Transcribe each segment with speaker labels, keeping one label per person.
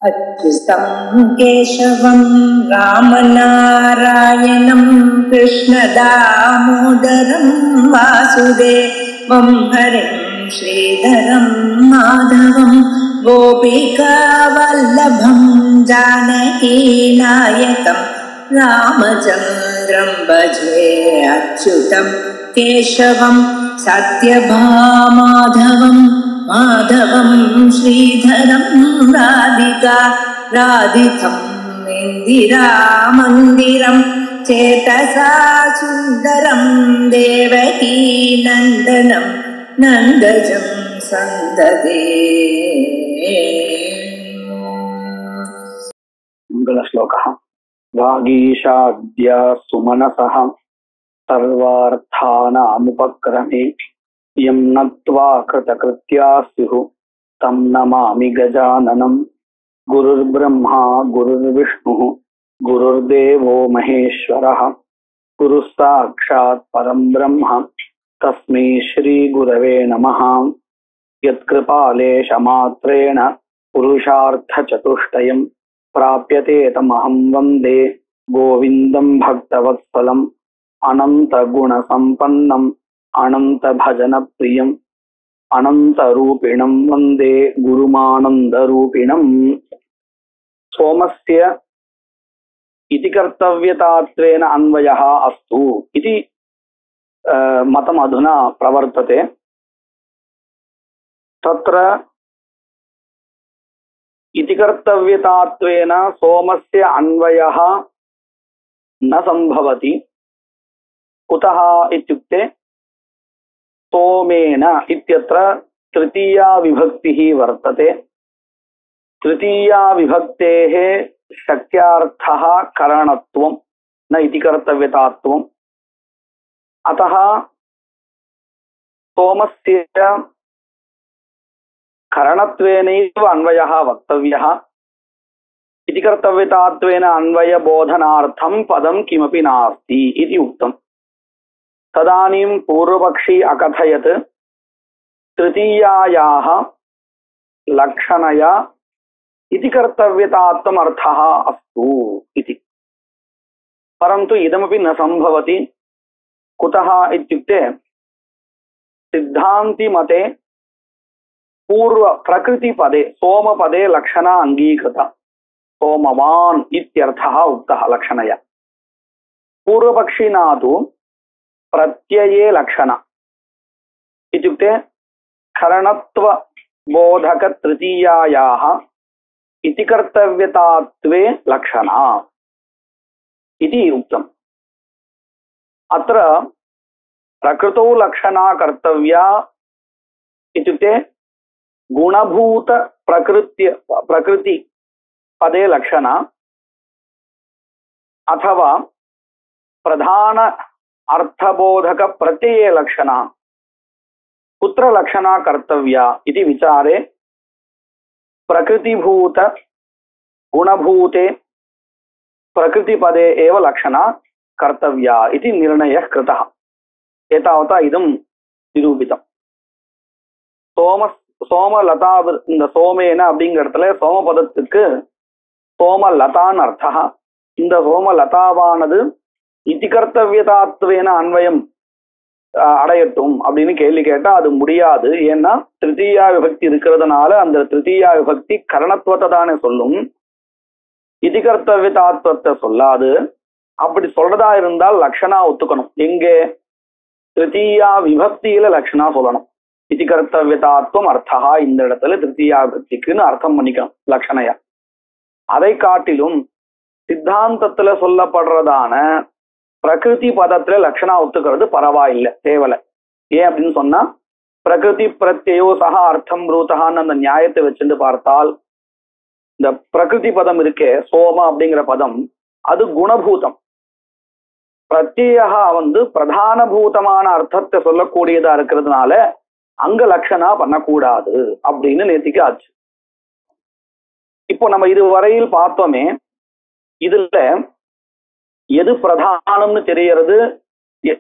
Speaker 1: अच्युतं केशवं रामनारायणं कृष्णदामोदरं वासुदेवं हरिं श्रीधरं माधवं गोपिकावल्लभं जानकीनायकं रामचन्द्रं भजे। अच्युतं केशवं सत्यभामाधवं माधवं श्रीधरं राधितं इन्दिरामन्दिरं चेतसा सुन्दरं देवकी नन्दनं नन्दजं सन्ददे।
Speaker 2: मंगलश्लोकः। वागीशाद्य सुमनसः सर्वार्थानामुपक्रमे यं नत्वा कृतकृत्या स्युः तं नमामि गजाननं। गुरुर्ब्रह्मा गुरुर्विष्णुः गुरुर्देवो महेश्वरः गुरुः साक्षात् परं ब्रह्म तस्मै श्रीगुरवे नमः। यत्कृपालेशमात्रेण पुरुषार्थचतुष्टयं प्राप्यते तमहं वन्दे गोविन्दं भक्तवत्सलम् अनन्तगुणसम्पन्नम् अनन्तभजनप्रियम् अनन्तरूपिणं वन्दे गुरुमानन्दरूपिणम्। सोमस्य इति कर्तव्यतात्वेन अन्वयः अस्तु इति मतम् अधुना प्रवर्तते। तत्र इति कर्तव्यतात्वेन सोमस्य अन्वयः न संभवति। कुतः इत्युक्ते सोमेन इत्यत्र तृतीया विभक्तिः वर्तते। तृतीया विभक्तेः शक्यार्थः करणत्वं न इति कर्तव्यतात्वम्। अतः सोमस्य करणत्वेनैव अन्वयः वक्तव्यः। इति कर्तव्यतात्वेन अन्वयबोधनार्थं पदं किमपि नास्ति इति उक्तम्। तदानीं पूर्वपक्षी अकथयत् तृतीयायाः लक्षणया इति कर्तव्यतात्वम् अर्थः अस्तु इति। परन्तु इदमपि न संभवति। कुतः इत्युक्ते सिद्धान्ति मते पूर्व प्रकृतिपदे सोमपदे लक्षणा अंगीकृता। सोमवान् इत्यर्थः उक्तः लक्षणया। पूर्वपक्षिणा तु प्रत्यये लक्षण इत्युक्ते करणत्व बोधक तृतीयायाः इति कर्तव्यतात्वे लक्षणा इति उक्तम्। अत्र प्रकृतौ लक्षणा कर्तव्या इत्युक्ते गुणभूत प्रकृति पदे लक्षणा अथवा प्रधान अर्थबोधक प्रत्यये लक्षणा कुत्र लक्षणा कर्तव्या इति विचारे प्रकृतिभूत गुणभूते प्रकृतिपदे एव लक्षणा कर्तव्या इति निर्णयः कृतः। एतावता इदं निरूपितम्। சோமலதா இந்த சோமேன அப்படிங்கிற இடத்துல சோமபதத்துக்கு சோமலதான் அர்த்தம். இந்த சோமலதாவானது இதி கர்த்தவியதாத்வேன அன்வயம் அடையட்டும் அப்படின்னு கேள்வி கேட்டா அது முடியாது. ஏன்னா திருத்தீயா விபக்தி இருக்கிறதுனால அந்த திருத்தீயா விபக்தி கரணத்துவத்தை தானே சொல்லும், இதி கர்த்தவியதாத்வத்தை சொல்லாது. அப்படி சொல்றதா இருந்தால் லக்ஷணா ஒத்துக்கணும். எங்கே? திருத்தீயா விபக்தியில லக்ஷணா சொல்லணும். இதி கர்த்தவியதாத்வம் அர்த்தா இந்த இடத்துல திருத்தீயா விபக்திக்குன்னு அர்த்தம் பண்ணிக்கணும் லக்ஷணையா. அதை காட்டிலும் சித்தாந்தத்துல சொல்லப்படுறதான பிரகிருதி பதத்துல லட்சணா ஒத்துக்கிறது பரவாயில்லை, தேவலை. ஏன் அப்படின்னு சொன்னா பிரகிருதி பிரத்யோ சகா அர்த்தம் ரூதகான்னு அந்த நியாயத்தை வச்சுட்டு பார்த்தால் இந்த பிரகிருதி பதம் இருக்கே சோம அப்படிங்கிற பதம் அது குணபூதம். பிரத்யா பிரதான பூதமான அர்த்தத்தை சொல்லக்கூடியதா இருக்கிறதுனால அங்க லட்சணா பண்ணக்கூடாது அப்படின்னு நேத்திக்கு ஆச்சு. இப்போ நம்ம இதுவரையில் பார்த்தோமே, இதுல எது பிரதானம்னு தெரியறது,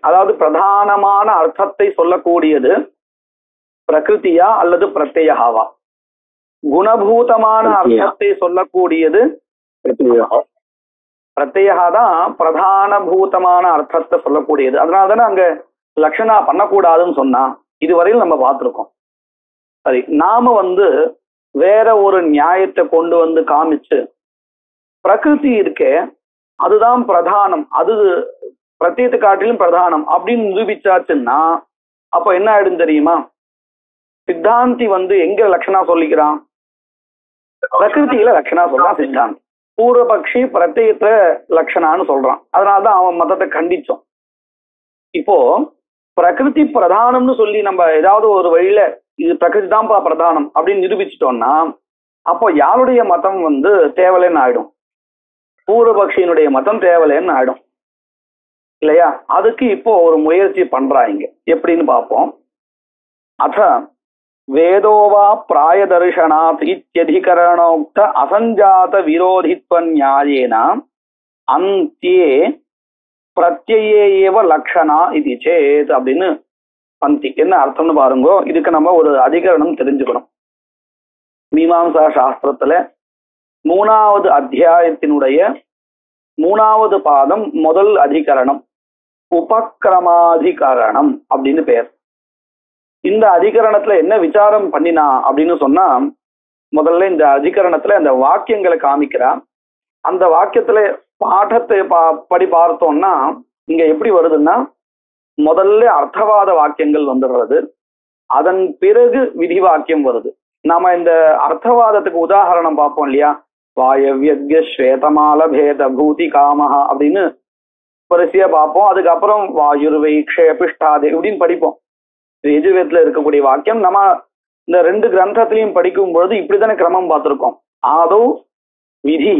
Speaker 2: அதாவது பிரதானமான அர்த்தத்தை சொல்லக்கூடியது பிரகிருதியா அல்லது பிரத்யயாவா? குணபூதமான அர்த்தத்தை சொல்லக்கூடியது பிரத்யேகா தான் பிரதான பூதமான அர்த்தத்தை சொல்லக்கூடியது. அதனாலதானே அங்க லட்சணா பண்ணக்கூடாதுன்னு சொன்னா இதுவரையில் நம்ம பார்த்திருக்கோம். சரி, நாம வேற ஒரு நியாயத்தை கொண்டு காமிச்சு பிரகிருதி இருக்கே அதுதான் பிரதானம், அது பிரத்யேகத்தை காட்டிலும் பிரதானம் அப்படின்னு நிரூபிச்சாச்சுன்னா அப்ப என்ன ஆயிடும் தெரியுமா? சித்தாந்தி எங்க லட்சணா சொல்லிக்கிறான்? பிரகிருதியில லட்சணா சொல்றான் சித்தாந்தி. பூர்வபக்ஷி பிரத்யேகத்துல லட்சணான்னு சொல்றான். அதனாலதான் அவன் மதத்தை கண்டிச்சோம். இப்போ பிரகிருதி பிரதானம்னு சொல்லி நம்ம ஏதாவது ஒரு வழியில இது பிரகிருதி தான்ப்பா பிரதானம் அப்படின்னு நிரூபிச்சிட்டோம்னா அப்போ யாருடைய மதம் தேவலைன்னு ஆயிடும், பூர்வபக்ஷியினுடைய மதம் தேவலைன்னு ஆயிடும் இல்லையா? அதுக்கு இப்போ ஒரு முயற்சி பண்றாங்க. எப்படின்னு பார்ப்போம். அத வேதோவா பிராயதர்ஷனாத் இத்யதிகரணோக்த அசஞ்சாத விரோதித்வ நியாயேன அந்தியே பிரத்யேவ லக்ஷணா இது சேத் அப்படின்னு பந்தி. என்ன அர்த்தம்னு பாருங்க. இதுக்கு நம்ம ஒரு அதிகரணம் தெரிஞ்சுக்கணும். மீமாம்சா சாஸ்திரத்துல 3வது அத்தியாயத்தினுடைய 3வது பாதம் முதல் அதிகரணம் உபக்கிரமாதிகரணம் அப்படின்னு பெயர். இந்த அதிகரணத்துல என்ன விசாரம் பண்ணினா அப்படின்னு சொன்னா முதல்ல இந்த அதிகரணத்துல அந்த வாக்கியங்களை காமிக்கிறா. அந்த வாக்கியத்துல பாடத்தை படி பார்த்தோம்னா இங்க எப்படி வருதுன்னா முதல்ல அர்த்தவாத வாக்கியங்கள் வந்துடுறது, அதன் பிறகு விதி வாக்கியம் வருது. நாம இந்த அர்த்தவாதத்துக்கு உதாரணம் பார்ப்போம் இல்லையா? வாயவ்யக்ய ஸ்வேதமால பேத பூதி காமஹா அப்படின்னு வரிசையா பார்ப்போம். அதுக்கப்புறம் வாயுர்வை க்ஷேபிஷ்டாதே இப்படின்னு படிப்போம். யஜுர்வேதத்துல இருக்கக்கூடிய வாக்கியம் நம்ம இந்த 2 கிரந்தத்திலையும் படிக்கும் பொழுது இப்படித்தானே கிரமம் பார்த்திருக்கோம். ஆதௌ விதி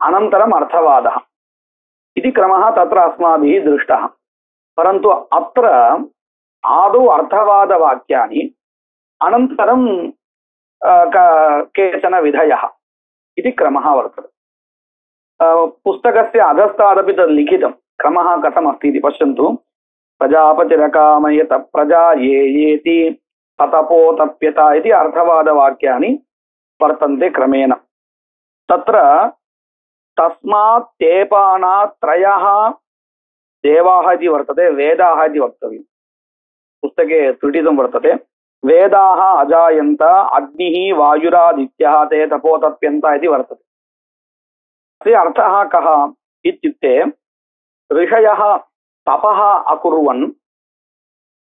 Speaker 2: அனந்தரம் அர்த்தவாதா இது கிரமஹ தத்ர அஸ்மாபிஹி திருஷ்டः. परन्तु अत्र आदौ अर्थवाद वाक्यानि अनन्तरं केचन विधयः इति क्रमः वर्तते. पुस्तकस्य अधस्तादपि तद् लिखितं क्रमः कथमस्ति इति पश्यन्तु. प्रजापतिरकामयत प्रजा ये येति ततपोतप्यत इति अर्थवादवाक्यानि वर्तन्ते क्रमेण. तत्र तस्मात् तेपानात् त्रयः देवाः इति वर्तते, वेदाः इति वक्तव्यं. पुस्तके त्रुटितं वर्तते. वेदाः अजायन्त अग्निः वायुरादित्यः ते तपोतप्यन्त इति वर्तते. अस्य अर्थः कः इत्युक्ते ऋषयः तपः अकुर्वन्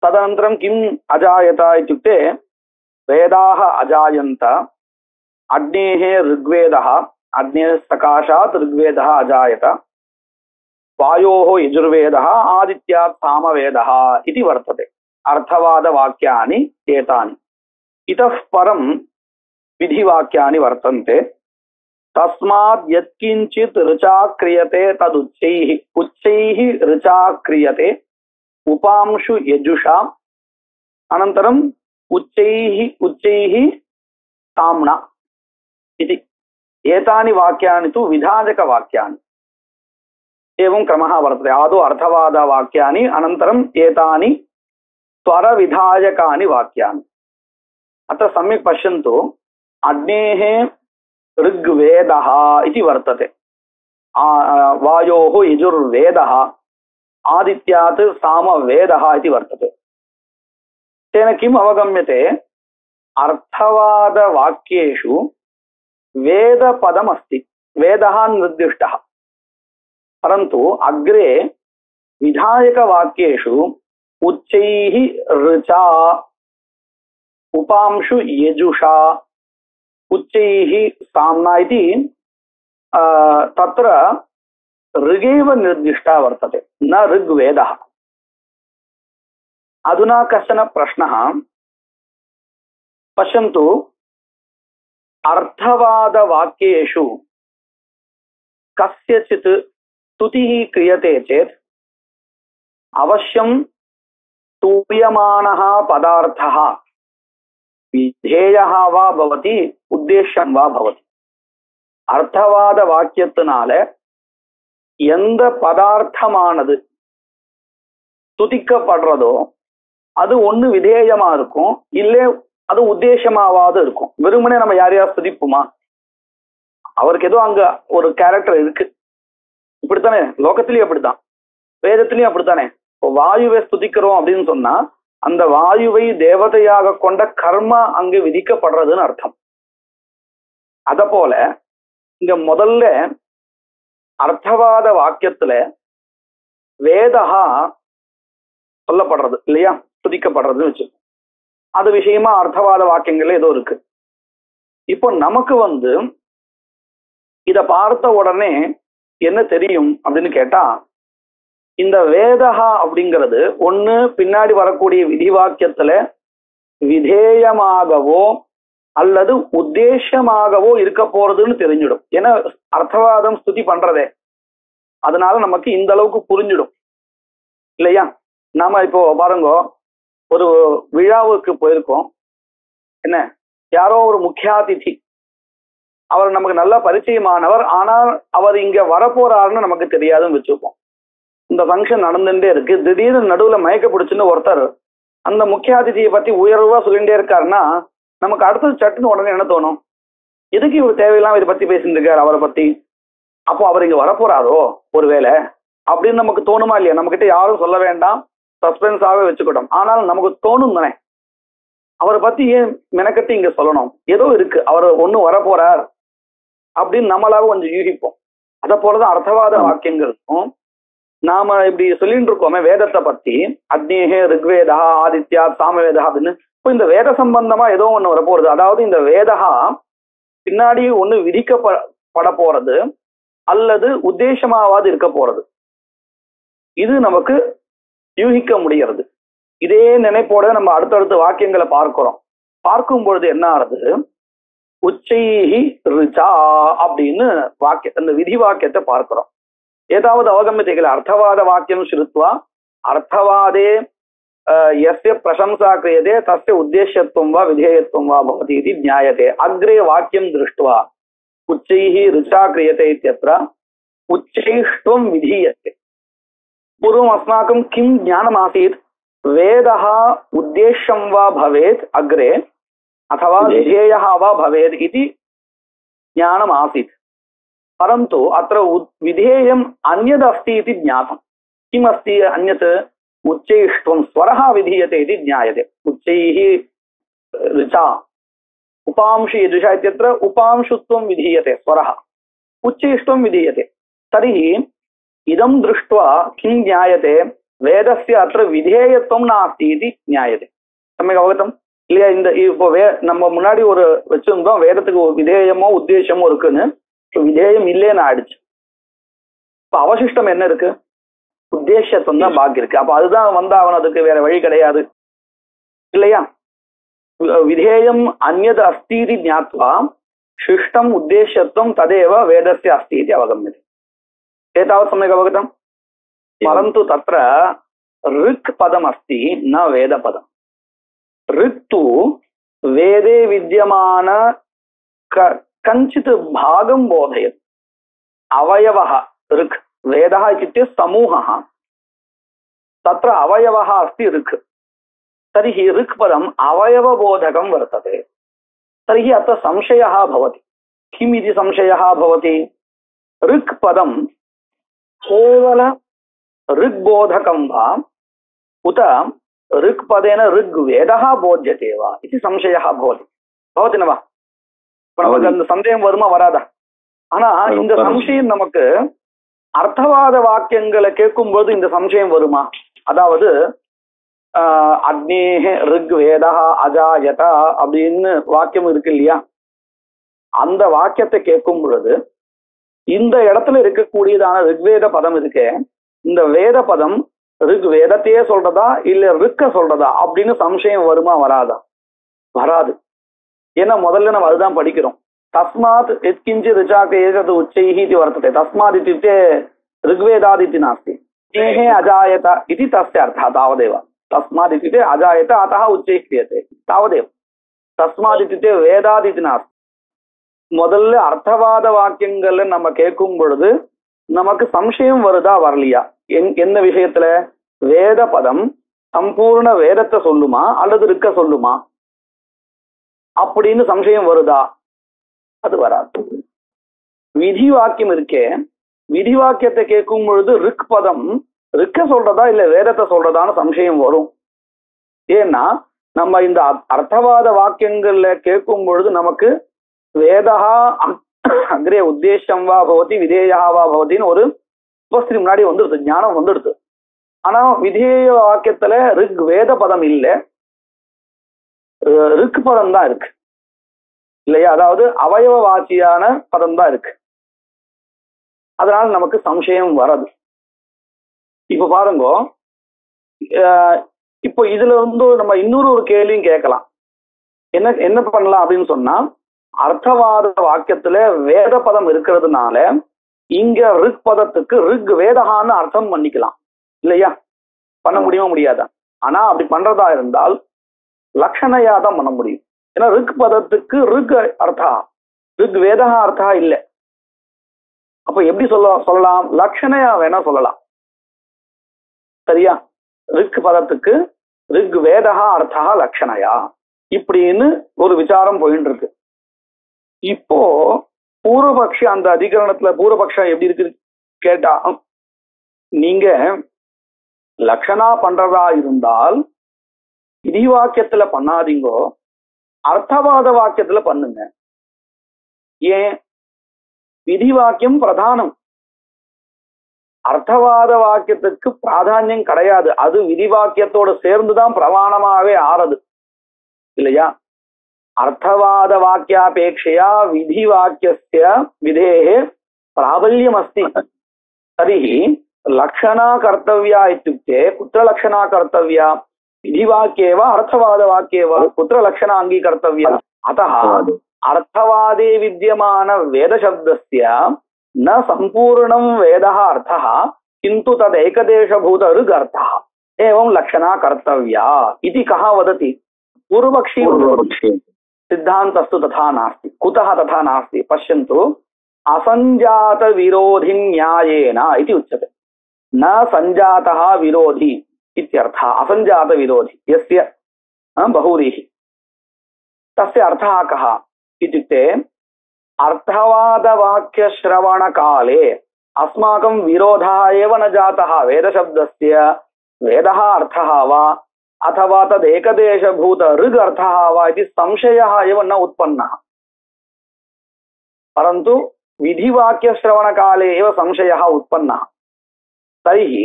Speaker 2: तदनन्तरं किम् अजायत इत्युक्ते वेदाः अजायन्त, अग्नेः ऋग्वेदः, अग्नेः सकाशात् ऋग्वेदः अजायत, वायोः यजुर्वेदः, आदित्यात् सामवेदः इति वर्तते. अर्थवादवाक्यानि एतानि. इतः परं विधिवाक्यानि वर्तन्ते. तस्मात् यत्किञ्चित् ऋचा क्रियते तदुच्चैः, उच्चैः ऋचा क्रियते उपांशु यजुषा, अनन्तरम् उच्चैः ताम्ना इति. एतानि वाक्यानि तु विधायकवाक्यानि. एवं क्रमः वर्तते. आदौ अर्थवादवाक्यानि अनन्तरम् एतानि स्वरविधायकानि वाक्यानि. अत्र सम्यक् पश्यन्तु. अग्नेः ऋग्वेदः इति वर्तते, वायोः यजुर्वेदः, आदित्यात् सामवेदः इति वर्तते. तेन किम् अवगम्यते? अर्थवादवाक्येषु वेदपदमस्ति, वेदः निर्दिष्टः. परन्तु अग्रे विधायकवाक्येषु उच्चैः ऋचा, उपांशु यजुषा, उच्चैः साम्ना इति तत्र ऋगेव निर्दिष्टा वर्तते, न ऋग्वेदः. अधुना कश्चन प्रश्नः. पश्यन्तु, अर्थवादवाक्येषु कस्यचित् स्तुतिः क्रियते चेत् अवश्यं स्तूयमानः पदार्थः विधेयः वा भवति, उद्देश्यं वा भवति. अर्थवादवाक्यத்தினால எந்த பதார்த்தமானது துதிக்கப்படுறதோ அது ஒன்று விதேயமா இருக்கும், இல்லை அது உத்தேசமாவாது இருக்கும். வெறுமனே நம்ம யாரையாவது துதிப்புமா? அவருக்கு ஏதோ அங்க ஒரு கேரக்டர் இருக்கு. இப்படித்தானே லோகத்திலயும் அப்படித்தான், வேதத்திலயும் அப்படித்தானே. இப்போ வாயுவை ஸ்துதிக்கிறோம் அப்படின்னு சொன்னா அந்த வாயுவை தேவதையாக கொண்ட கர்மா அங்கு விதிக்கப்படுறதுன்னு அர்த்தம். அத போல இங்க முதல்ல அர்த்தவாத வாக்கியத்துல வேதஹா சொல்லப்படுறது இல்லையா, துதிக்கப்படுறதுன்னு வச்சு அது விஷயமா அர்த்தவாத வாக்கியங்கள்ல ஏதோ இருக்கு. இப்போ நமக்கு இத பார்த்த உடனே என்ன தெரியும் அப்படின்னு கேட்டா, இந்த வேதஹா அப்படிங்கிறது ஒண்ணு பின்னாடி வரக்கூடிய விதி வாக்கியத்துல விதேயமாகவோ அல்லது உத்தேசமாகவோ இருக்க போறதுன்னு தெரிஞ்சிடும். ஏன்னா அர்த்தவாதம் ஸ்துதி பண்றதே, அதனால நமக்கு இந்த அளவுக்கு புரிஞ்சிடும் இல்லையா. நாம இப்போ பாருங்க, ஒரு விழாவுக்கு போயிருக்கோம், என்ன யாரோ ஒரு முக்கியாதிதி, அவர் நமக்கு நல்லா பரிச்சயமானவர், ஆனால் அவர் இங்க வரப்போறாருன்னு நமக்கு தெரியாதுன்னு வச்சுப்போம். இந்த ஃபங்க்ஷன் நடந்துட்டே இருக்கு, திடீர்னு நடுவுல மயக்க பிடிச்சுன்னு ஒருத்தர் அந்த முக்கியாதிதியை பத்தி உயர்வா சொல்லிட்டே இருக்காருன்னா நமக்கு அடுத்தது சட்டுன்னு உடனே என்ன தோணும், எதுக்கு இவர் தேவையில்லாம இதை பத்தி பேசிட்டு இருக்காரு அவரை பத்தி, அப்போ அவர் இங்க வரப்போறாரோ ஒருவேளை அப்படின்னு நமக்கு தோணுமா இல்லையா. நம்ம கிட்ட யாரும் சொல்ல வேண்டாம், சஸ்பென்ஸாவே வச்சுக்கிட்டோம். ஆனால் நமக்கு தோணும் தானே, அவரை பத்தி ஏன் மெனக்கட்டி இங்க சொல்லணும், ஏதோ இருக்கு, அவர் ஒண்ணு வரப்போறார் அப்படின்னு நம்மளாக கொஞ்சம் யூகிப்போம். அத போலதான் அர்த்தவாத வாக்கியங்களுக்கும் நாம இப்படி சொல்லிட்டு இருக்கோமே வேதத்தை பத்தி, அக்னேகே ரிக்வேதா ஆதித்யா சாமவேதா அப்படின்னு. இப்போ இந்த வேத சம்பந்தமா ஏதோ ஒண்ணு வரப்போறது, அதாவது இந்த வேதகா பின்னாடி ஒண்ணு விதிக்கப்பட போறது அல்லது உத்தேசமாவது இருக்க போறது, இது நமக்கு யூகிக்க முடிகிறது. இதே நினைப்போட நம்ம அடுத்தடுத்த வாக்கியங்களை பார்க்கிறோம். பார்க்கும் பொழுது என்ன ஆறுது, உச்சைஹி ரிச்சா அப்படின்னு வாக்கிய அந்த விதி வாக்கியத்தை பார்க்கிறோம். ஏதாவது அவகமியத்தை அர்த்தவாத வாக்கியம் ஸ்ருத்வா அர்த்தவாதே யஸ்ய பிரசம்சா கிரியதே தஸ்ய உத்தேசத்துவம் வா விதேயத்துவம் வா பவதி இதி ஞாயதே. அக்ரே வாக்கியம் திருஷ்டுவா உச்சைஹி ரிச்சா கிரியதே இத்யத்ர உச்சைஷ்டுவம் விதீயते. पूर्वम् अस्माकं किं ज्ञानमासीत्, वेदः उद्देश्यं वा भवेत् अग्रे अथवा विधेयः वा भवेत् इति ज्ञानमासीत्. परन्तु अत्र विधेयम् अन्यदस्ति इति ज्ञातम्. किमस्ति अन्यत्, उच्चैष्ठ्वं स्वरः विधीयते इति ज्ञायते. उच्चैः ऋचा उपांशि यजुषा इत्यत्र उपांशुत्वं विधीयते, स्वरः उच्चैष्ठ्वं विधीयते. तर्हि इदं दृष्ट्वा किं ज्ञायते, वेदस्य अत्र विधेयत्वं नास्ति इति ज्ञायते. सम्यक् अवगतम् இல்லையா? இந்த இப்போ நம்ம முன்னாடி ஒரு வச்சிருந்தோம், வேதத்துக்கு விதேயமோ உத்தேசமோ இருக்குன்னு, விதேயம் இல்லைன்னு ஆயிடுச்சு. இப்ப அவசிஷ்டம் என்ன இருக்கு, உத்தேசத்துவம் தான் பாக்கி இருக்கு. அப்ப அதுதான் வந்தாகணும், அதுக்கு வேற வழி கிடையாது இல்லையா. விதேயம் அந்யத் அஸ்தி இதி ஞாத்வா शिष्टम उद्देश्यत्वं तदेव वेदस्य अस्ति इति अवगम्यते। एतावत् सम्यक् अवगतम्। परन्तु तत्र ऋक् पदमस्ति न वेदपदम्। ऋक् तु वेदे विद्यमान कञ्चित् भागं बोधयति। अवयवः ऋक्, वेदः इत्युक्ते समूहः, तत्र अवयवः अस्ति ऋक्। तर्हि ऋक् पदम् अवयवबोधकं वर्तते। तर्हि अत्र संशयः भवति। किम् इति संशयः भवति? ऋक् पदं केवल ऋग्बोधकं वा उत ऋक् पदेन ऋग्वेदः बोध्यते वा इति संशयः भवति। भवति न वा? நமக்கு அந்த சந்தேகம் வருமா வராதா? ஆனா இந்த சம்சயம் நமக்கு அர்த்தவாத வாக்கியங்களை கேட்கும்போது இந்த சம்சயம் வருமா? அதாவது அக்னேஹ ரிக்வேதா அஜாயதா அப்படின்னு வாக்கியம் இருக்கு இல்லையா, அந்த வாக்கியத்தை கேட்கும் பொழுது இந்த இடத்துல இருக்கக்கூடியதான ரிக்வேத பதம் இருக்கே, இந்த வேத பதம் ரிக்வேதத்தையே சொல்றதா இல்ல ரிக்க சொல்றதா அப்படின்னு சம்சயம் வருமா வராதா? வராது. ஏன்னா முதல்ல நம்ம அதுதான் படிக்கிறோம். தஸ்மாத் எத்கிஞ்சி ரிச்சாக்கு ஏதது உச்சைஹி இது வர்த்ததே. தஸ்மாத் இत्युक्ते ऋग्वेदादिति नास्ति। स्नेहे अजायत इति तस्य अर्थः तावदेव। तस्मात् इत्युक्ते अजायत अतः उच्चैः क्रियते तावदेव। तस्मात् इत्युक्ते वेदादिति नास्ति। முதல்ல அர்த்தவாத வாக்கியங்கள்ல நம்ம கேட்கும் பொழுது நமக்கு சம்சயம் வருதா வரலையா? என்ன விஷயத்துல? வேத பதம் சம்பூர்ண வேதத்தை சொல்லுமா அல்லது இருக்க சொல்லுமா? அப்படின்னு சம்சயம் வருதா? அது வராது. விதி வாக்கியம் இருக்கே, விதி வாக்கியத்தை கேட்கும் பொழுது ரிக் பதம் ரிக்க சொல்றதா இல்ல வேதத்தை சொல்றதான்னு சம்சயம் வரும். ஏன்னா நம்ம இந்த அர்த்தவாத வாக்கியங்கள்ல கேட்கும் பொழுது நமக்கு வேதா அக்ரே உத்தேசம் வா பவதி விதேயா வா பவதின்னு ஒரு உபஸ்திரி முன்னாடி வந்துடுது, ஞானம் வந்துடுது. ஆனா விதேய வாக்கியத்துல ரிக் வேத பதம் இல்லை, ரிக் பதம் தான் இருக்கு இல்லையா? அதாவது அவயவ வாச்சியான பதம் தான் இருக்கு. அதனால நமக்கு சம்சயம் வராது. இப்ப பாருங்க, இப்போ இதுல வந்து நம்ம இன்னொரு ஒரு கேள்வியும் கேட்கலாம். என்ன பண்ணலாம் அப்படின்னு சொன்னா, அர்த்தவாத வாக்கியத்துல வேத பதம் இருக்கிறதுனால இங்க ரிக் பதத்துக்கு ரிக் வேதகான்னு அர்த்தம் பண்ணிக்கலாம் இல்லையா? பண்ண முடியுமா? முடியாதா? ஆனா அப்படி பண்றதா இருந்தால் லக்ஷணையா தான் பண்ண முடியும். ஏன்னா ரிக் பதத்துக்கு ரிக் அர்த்தா, ரிக் வேதகா அர்த்தா இல்லை. அப்ப எப்படி சொல்லலாம்? லக்ஷணையா வேணா சொல்லலாம். சரியா? ரிக் பதத்துக்கு ரிக் வேதகா அர்த்தா லக்ஷணையா இப்படின்னு ஒரு விசாரம் போயிட்டு இருக்கு. இப்போ பூர்வபக்ஷி அந்த அதிகரணத்துல பூர்வபக்ஷம் எப்படி இருக்கு கேட்டா, நீங்க லக்ஷணா பண்றதா இருந்தால் விதி வாக்கியத்துல பண்ணாதீங்கோ, அர்த்தவாத வாக்கியத்துல பண்ணுங்க. ஏன்? விதி வாக்கியம் பிரதானம், அர்த்தவாத வாக்கியத்துக்கு பிராதானியம் கிடையாது. அது விதி வாக்கியத்தோட சேர்ந்துதான் பிரமாணமாவே ஆறது இல்லையா? அர்த்தவாத வாக்கியாபேட்சையா விதி வாக்கியஸ்ய விதேஹே பிராபல்யம் அஸ்தி. தரிஹி லக்ஷணா கர்த்தவ்யா இत्युक्ते कुत्र लक्षणा कर्तव्या? विधि वाक्ये वा अर्थवाद वाक्ये वा कुत्र लक्षणा अंगीकर्तव्या? अतः अर्थवादे विद्यमान वेद शब्दस्य न संपूर्णं वेदः अर्थः किन्तु तदेकदेशभूत ऋग् अर्थः एवं लक्षणा कर्तव्या इति कः वदति? पूर्वपक्षी। सिद्धान्तस्तु तथा नास्ति। कुतः तथा नास्ति? पश्यन्तु, असञ्जात विरोधि न्यायेन इति उच्यते। न संजातः विरोधी इत्यर्थः। असञ्जात विरोधी यस्य बहुव्रीः तस्य अर्थः कः इत्युक्ते अर्थवादवाक्यश्रवणकाले अस्माकं विरोधः एव न जातः। वेदशब्दस्य वेदः अर्थः वा अथवा तदेकदेशभूत ऋग् अर्थः वा इति संशयः एव न उत्पन्नः, परन्तु विधिवाक्यश्रवणकाले एव संशयः उत्पन्नः। तर्हि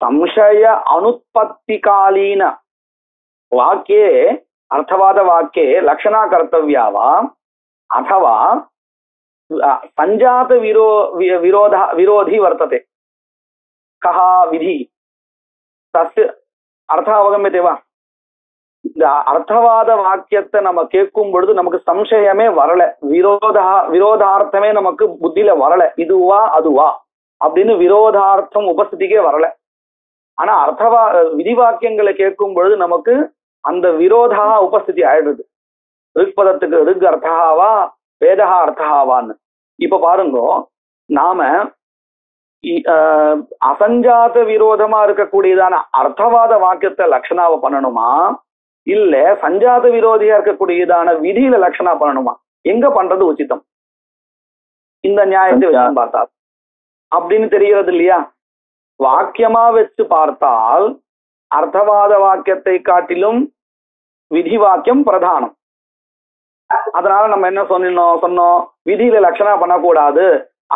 Speaker 2: संशय अनुत्पत्तिकालीन वाक्ये अर्थवादवाक्ये लक्षणा कर्तव्या वा अथवा संजात विरोधी वर्तते कः विधि तस्य अर्थ अवगम्यते वा? அர்த்தவாத வாக்கியத்தை நம்ம கேட்கும் பொழுது நமக்கு சம்சயமே வரல, விரோதார்த்தமே நமக்கு புத்தியில வரல, இதுவா அதுவா அப்படின்னு விரோதார்த்தம் உபஸ்திதிக்கே வரல. ஆனா விதி வாக்கியங்களை கேட்கும் பொழுது நமக்கு அந்த விரோதா உபஸ்திதி ஆயிடுது. ரிக் பதத்துக்கு ரிக் அர்த்தஹாவா வேதஹா அர்த்தஹாவான்னு. இப்ப பாருங்க, நாம அசஞ்சாத விரோதமா இருக்கக்கூடியதான அர்த்தவாத வாக்கியத்தை லட்சணாவை பண்ணணுமா, இல்ல சஞ்சாத விரோதியா இருக்கக்கூடியதான விதியில லட்சணா பண்ணணுமா? எங்க பண்றது உச்சிதம்? இந்த நியாயத்தை வச்சு பார்த்தா அப்படின்னு தெரிகிறது இல்லையா? வாக்கியமா வச்சு பார்த்தால் அர்த்தவாத வாக்கியத்தை காட்டிலும் விதி வாக்கியம் பிரதானம். அதனால நம்ம என்ன சொன்னோம், விதியில லட்சணா பண்ணக்கூடாது,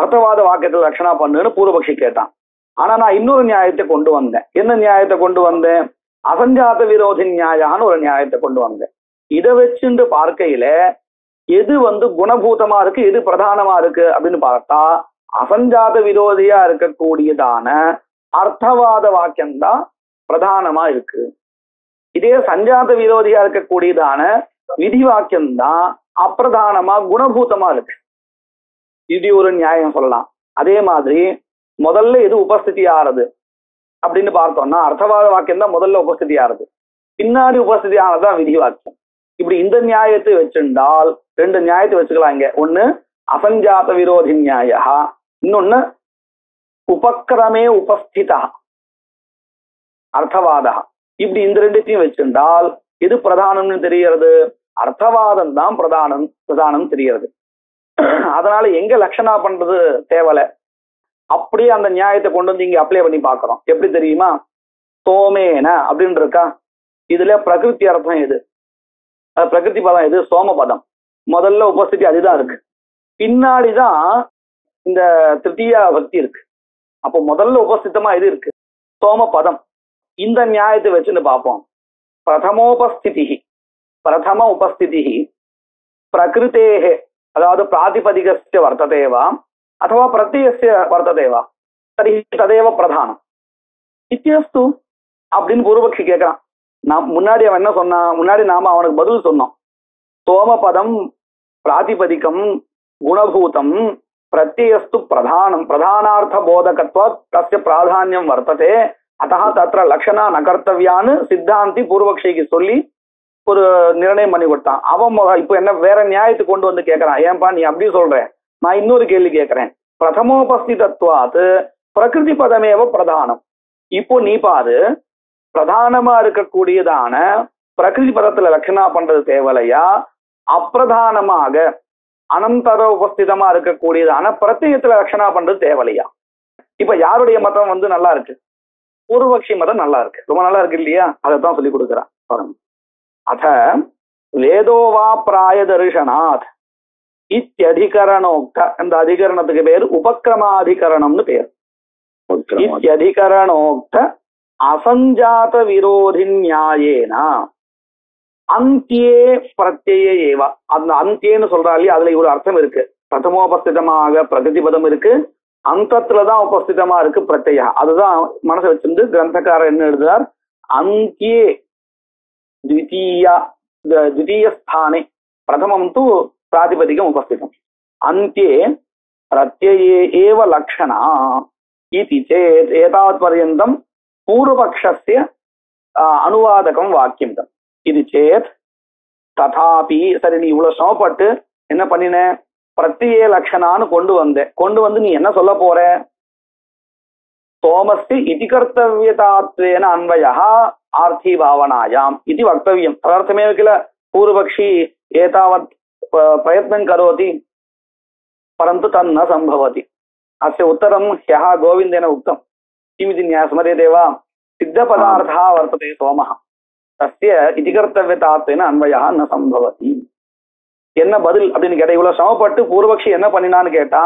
Speaker 2: அர்த்தவாத வாக்கியத்துல லட்சணா பண்ணுன்னு பூர்வபக்ஷி கேட்டான். ஆனா நான் இன்னொரு நியாயத்தை கொண்டு வந்தேன். என்ன நியாயத்தை கொண்டு வந்தேன்? அசஞ்சாத விரோதி நியாயான்னு ஒரு நியாயத்தை கொண்டு வந்தேன். இதை வச்சுட்டு பார்க்கையில எது குணபூதமா இருக்கு, எது பிரதானமா இருக்கு அப்படின்னு பார்த்தா அசஞ்சாத விரோதியா இருக்கக்கூடியதான அர்த்தவாத வாக்கியம்தான் பிரதானமா இருக்கு. இதே சஞ்சாத விரோதியா இருக்கக்கூடியதான விதி வாக்கியம்தான் அப்பிரதானமா குணபூதமா இருக்கு. இது ஒரு நியாயம் சொல்லலாம். அதே மாதிரி முதல்ல எது உபஸ்திதி ஆறுது அப்படின்னு பார்த்தோம்னா அர்த்தவாத வாக்கியம் தான் முதல்ல உபஸ்திதி ஆறுது, பின்னாடி உபஸ்திதி ஆனதுதான் விதி வாக்கியம். இப்படி இந்த நியாயத்தை வச்சிருந்தால் ரெண்டு நியாயத்தை வச்சுக்கலாம் இங்க. ஒண்ணு அசஞ்சாத விரோதி நியாய, இன்னொன்னு உபக்கிரமே உபஸ்திதா அர்த்தவாதா. இப்படி இந்த ரெண்டுத்தையும் வச்சிருந்தால் எது பிரதானம்னு தெரிகிறது? அர்த்தவாதம் தான் பிரதானம் தெரிகிறது. அதனால எங்க லட்சணா பண்றது தேவலை, அப்படியே அந்த நியாயத்தை கொண்டு வந்து இங்க அப்ளை பண்ணி பாக்குறோம். எப்படி தெரியுமா? சோமேன அப்படின்னு இருக்கா, இதுல பிரகிருதி அர்த்தம் எது, பிரகிருதி பதம் எது? சோம பதம். முதல்ல உபஸ்திதி அதுதான் இருக்கு, பின்னாடிதான் இந்த திருத்தீயா பக்தி இருக்கு. அப்போ முதல்ல உபஸ்திதமா எது இருக்கு? சோம பதம். இந்த நியாயத்தை வச்சுன்னு பார்ப்போம். பிரதம உபஸ்திதி பிரகிருத்தேஹே, அதாவது பிராதிபதிகஸ்ய வர்த்ததேவா அथवा பிரத்யஸ்ய வர்த்ததேவா தர்ஹி ததேவ பிரதானம் இத்யஸ்து அப்படின்னு பூர்வபக்ஷி கேட்கிறான். முன்னாடி அவன் என்ன சொன்னான்? முன்னாடி நாம அவனுக்கு பதில் சொன்னோம். சோமபதம் பிராதிபதிகம் குணபூதம் பிரத்யஸ்து பிரதானம் பிரதானார்த்த போதகத்வ தஸ்ய பிராதானியம் வர்த்ததே அத்தஹ தத்ர லக்ஷணா நகர்த்தவியான்னு சித்தாந்தி பூர்வபக்ஷிக்கு சொல்லி ஒரு நிர்ணயம் பண்ணி கொடுத்தான். அவன் இப்ப என்ன வேற நியாயத்தை கொண்டு வந்து கேட்கறான். ஏன்பா நீ அப்படி சொல்ற? நான் இன்னொரு கேள்வி கேட்கிறேன். பிரதமோபஸ்திதத்வாத் பிரகிருதி பதமேவ பிரதானம். இப்போ நீ பாரு, பிரதானமா இருக்கக்கூடியதான பிரகிருதி பதத்துல லட்சணா பண்றது தேவலையா, அப்பிரதானமாக அனந்தர உபஸ்திதமா இருக்கக்கூடியதான பிரத்யத்துல லட்சணா பண்றது தேவலையா? இப்ப யாருடைய மதம் வந்து நல்லா இருக்கு? பூர்வபக்ஷி மதம் நல்லா இருக்கு, ரொம்ப நல்லா இருக்கு இல்லையா? அதைத்தான் சொல்லி கொடுக்குறான் பாருங்க. அத வேதோவா பிராய தர்ஷனாத் இத்தியதிகரணோக்த, அந்த அதிகரணத்துக்கு பேர் உபக்கிரமாதிகரணம்னு பேர். இத்தியதிகரணோக்த அசஞ்சாத விரோதி நியாயேன அந்தியே பிரத்யே ஏவா. அந்த அந்தியேன்னு சொல்றாலே அதுல ஒரு அர்த்தம் இருக்கு. பிரதமோபஸ்திதமாக பிரகிருதிபதம் இருக்கு, அந்தத்துலதான் உபஸ்திதமா இருக்கு பிரத்யா. அதுதான் மனசை வச்சிருந்து கிரந்தக்காரர் என்ன எழுதுறார்? அந்தியே द्वितीय स्थाने प्रथमं तु प्रातिपदिकम् उपस्थितम् अन्त्ये प्रत्यये एव लक्षणा इति चेत् एतावत्पर्यन्तं पूर्वपक्षस्य अनुवादकं वाक्यं तम् इति चेत् तथापि சரி நீ இவ்வளவு சமப்பட்டு என்ன பண்ணின? பிரத்யே லக்ஷணான்னு கொண்டு வந்து நீ என்ன சொல்ல போற? சோமஸ்ய இதி கர்த்தவ்யதாத்வேன அன்வயः आर्थी भावनायाम इति वक्तव्यम्। तदर्थमेव किल पूर्वपक्षी एतावत् प्रयत्नं करोति, परन्तु तन्न सम्भवति। अस्य उत्तरं ह्यः गोविन्देन उक्तं। किमिति स्मर्यते वा? सिद्धपदार्थः वर्तते सोमः, तस्य इति कर्तव्यतात्वेन अन्वयः न सम्भवति. என்ன பதில் அப்படின்னு கேட்டா, இவ்வளவு சமப்பட்டு பூர்வபக்ஷி என்ன பண்ணினான்னு கேட்டா,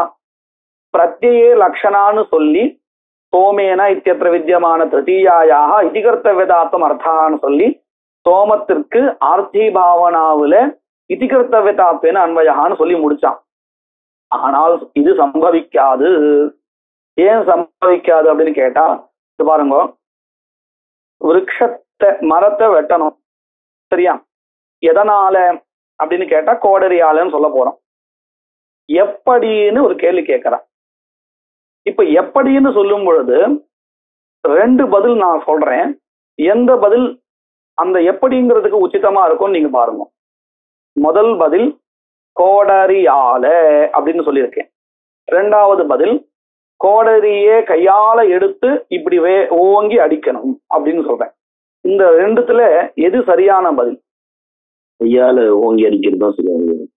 Speaker 2: பிரத்யே லக்ஷணான்னு சொல்லி சோமேன இத்தியத்திர வித்தியமான திருத்தீயாயாக இதி கர்த்தவ்யதாத்வம் அர்த்தான்னு சொல்லி சோமத்திற்கு ஆர்த்தி பாவனாவுல இதி கர்த்தவ்யதாத்வேன அன்வயகான்னு சொல்லி முடிச்சான். ஆனால் இது சம்பவிக்காது. ஏன் சம்பவிக்காது அப்படின்னு கேட்டா, இது பாருங்க, மரத்தை வெட்டணும், சரியா? எதனால அப்படின்னு கேட்டா கோடரியாலன்னு சொல்ல போறோம். எப்படின்னு ஒரு கேள்வி கேட்கிறான். இப்ப எப்படின்னு சொல்லும் பொழுது ரெண்டு பதில் நான் சொல்றேன். எந்த பதில் அந்த எப்படிங்கிறதுக்கு உச்சிதமா இருக்கும் நீங்க பாருங்க. முதல் பதில் கோடரியால அப்படின்னு சொல்லியிருக்கேன். ரெண்டாவது பதில் கோடரியே கையால எடுத்து இப்படி ஓங்கி அடிக்கணும் அப்படின்னு சொல்றேன். இந்த ரெண்டுத்துல எது சரியான பதில்?
Speaker 3: கையால ஓங்கி அடிக்கிறது தான் சரியான.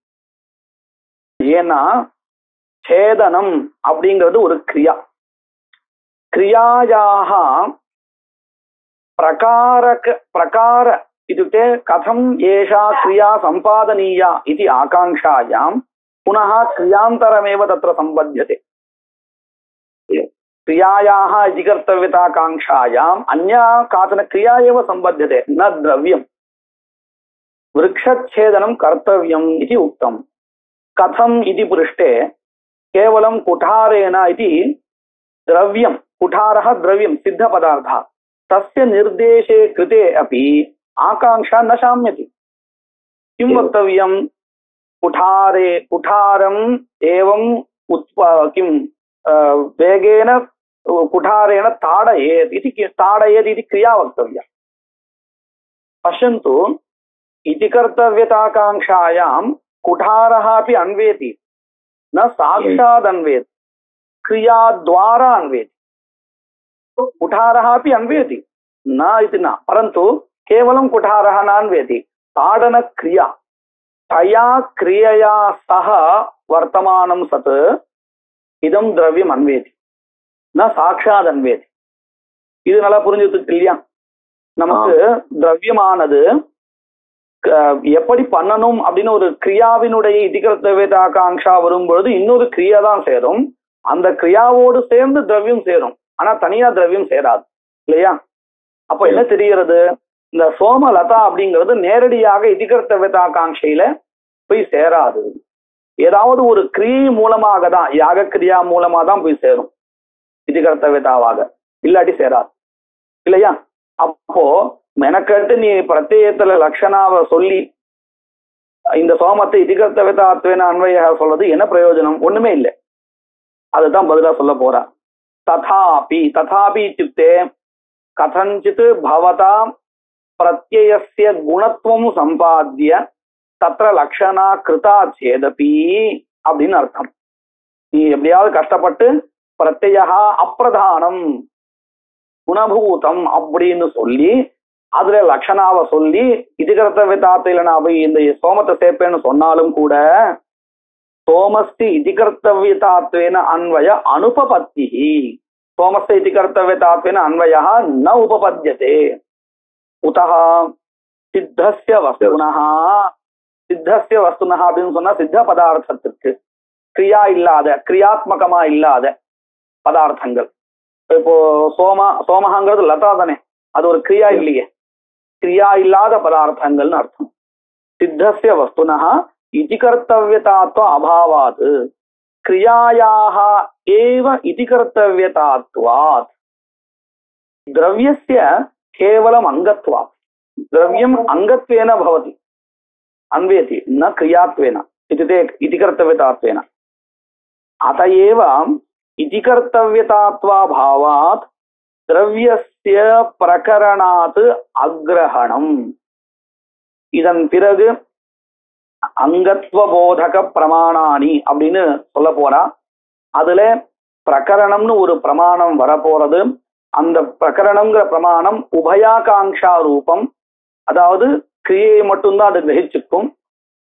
Speaker 2: ஏன்னா சேதனம் அப்படிங்கிறது ஒரு கிரியா. கிரியாயாக பிரகார इत्युक्ते कथम एषा क्रिया संपादनीया इति आकांक्षायां पुनः क्रियान्तरमेव तत्र संबध्यते। क्रियायाः इति कर्तव्यताकांक्षायाम् अन्या काचन क्रिया एव संबध्यते, न द्रव्यम्। वृक्षच्छेदनं कर्तव्यम् इति उक्तम्। कथम् इति पृष्टे केवलं कुठारेण इति द्रव्यं, कुठारः द्रव्यं सिद्धपदार्थः, तस्य निर्देशे कृते अपि आकांक्षा न शाम्यति। किं वक्तव्यं? कुठारम् एवं किं वेगेन कुठारेण ताडयेत् इति क्रिया वक्तव्या। पश्यन्तु, इति कर्तव्यताकांक्षायां कुठारः अपि अन्वेति, न साक्षात् अन्वेति, क्रियाद्वारा अन्वेति। कुठारः अपि अन्वेति, न इति न, परन्तु केवलं कुठारः नान्वेति, ताडन क्रिया தயா கிரியையா சக வர்த்தமானம் சத் இதம் திரவியம் அன்வேதி ந சாட்சாத் அன்வேதி. இது நல்லா புரிஞ்சுட்டு இல்லையா? நமக்கு திரவியமானது எப்படி பண்ணணும் அப்படின்னு ஒரு கிரியாவினுடைய இதிகர்த்தவேதாகாங்ஷா வரும்பொழுது இன்னொரு கிரியா தான் சேரும். அந்த கிரியாவோடு சேர்ந்து திரவியம் சேரும், ஆனா தனியா திரவியம் சேராது இல்லையா? அப்ப என்ன தெரிகிறது? இந்த சோமலதா அப்படிங்கிறது நேரடியாக இதிகர்த்தவேதாகாங்ஷையில போய் சேராது. ஏதாவது ஒரு கிரியை மூலமாக தான், யாக கிரியா மூலமா தான் போய் சேரும் இதிகர்த்தவேதாவாக, இல்லாட்டி சேராது இல்லையா? அப்போ மெனக்கட்டு நீ பிரத்யேகத்துல லட்சணாவை சொல்லி இந்த சோமத்தை இதிகர்த்தவேதாத்வேன அன்வய சொல்றது என்ன பிரயோஜனம்? ஒண்ணுமே இல்லை. அதுதான் பதிலா சொல்ல போறா. ததாபி ததாபி இत्युक्ते கதஞ்சித் பவதா பிரத்யயஸ்ய குணத்வம் சம்பாத்திய தத்ர லக்ஷணா கிருதா சேதபி அப்படின்னு அர்த்தம். நீ எப்படியாவது கஷ்டப்பட்டு பிரத்யயா அப்பிரதானம் குணபூதம் அப்படின்னு சொல்லி அதுல லட்சணாவை சொல்லி இதிகர்த்தவேதாத்தில நான் போய் இந்த சோமத்தை சேர்ப்பேன்னு சொன்னாலும் கூட சோமஸ்தி இதிகர்த்தவ்யதாத்வேன அன்வய அனுபபத்தி, சோமஸ்தி இதிகர்த்தவ்யதாத்வேன அன்வய ந உபபத்யதே. உதஹ சித்தஸ்ய வஸ்துனஹ, சித்தஸ்ய வஸ்துனஹ அப்படின்னு சொன்னா சித்த பதார்த்தத்திற்கு கிரியா இல்லாத, கிரியாத்மகமா இல்லாத பதார்த்தங்கள். இப்போ சோமஹங்கிறது லதா தானே, அது ஒரு கிரியா இல்லையே, கிரியா இல்லாத பதார்த்தங்கள்னு அர்த்தம். சித்தஸ்ய வஸ்துனஹ இதிகர்த்தவ்யதாத்வ அபாவாத் கிரியாயாஹ ஏவ இதிகர்த்தவ்யதாத்வாத் திரவ்யஸ்ய கேவலம் அங்கத்வாத். திரவியம் அங்கத்வேன பவதி அன்வேதி ந கிரியாத்வேன இதிகர்த்தவ்யதாத்வேன. அத ஏவ இதிகர்த்தவ்யதாத்வாபாவாத் திரவியஸ்ய பிரகரணாத் அக்ரஹணம். இதன் பிறகு அங்கத்வபோதக பிரமாணானி அப்படின்னு சொல்ல போறா. அதுல பிரகரணம்னு ஒரு பிரமாணம் வரப்போறது. அந்த பிரகரணம்ங்கிற பிரமாணம் உபயாகாங்ஷா ரூபம், அதாவது கிரியை மட்டும்தான் அது கிரகிச்சுக்கும்.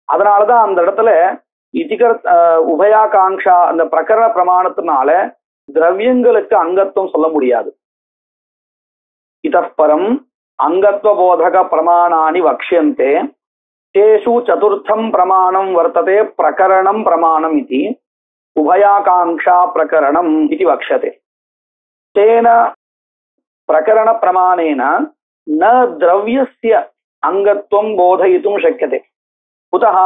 Speaker 2: அதனாலதான் அந்த இடத்துல உபயாகாங்ஷா அந்த பிரகரண பிரமாணத்தினால திரவியங்களுக்கு அங்கத்துவம் சொல்ல முடியாது. இதப்பரம் அங்கத்வபோதக பிரமாணானி வக்ஷ்யந்தே தேஷு சதுர்த்தம் பிரமாணம் வர்த்ததே பிரகரணம் பிரமாணம் இதி உபயாகாங்ஷா பிரகரணம் இதி வக்ஷதே. தேன பிரகரண பிரமாணேன ந திரவ்யஸ்ய அங்கத்வம் போதயித்தும் சக்யதே. குதः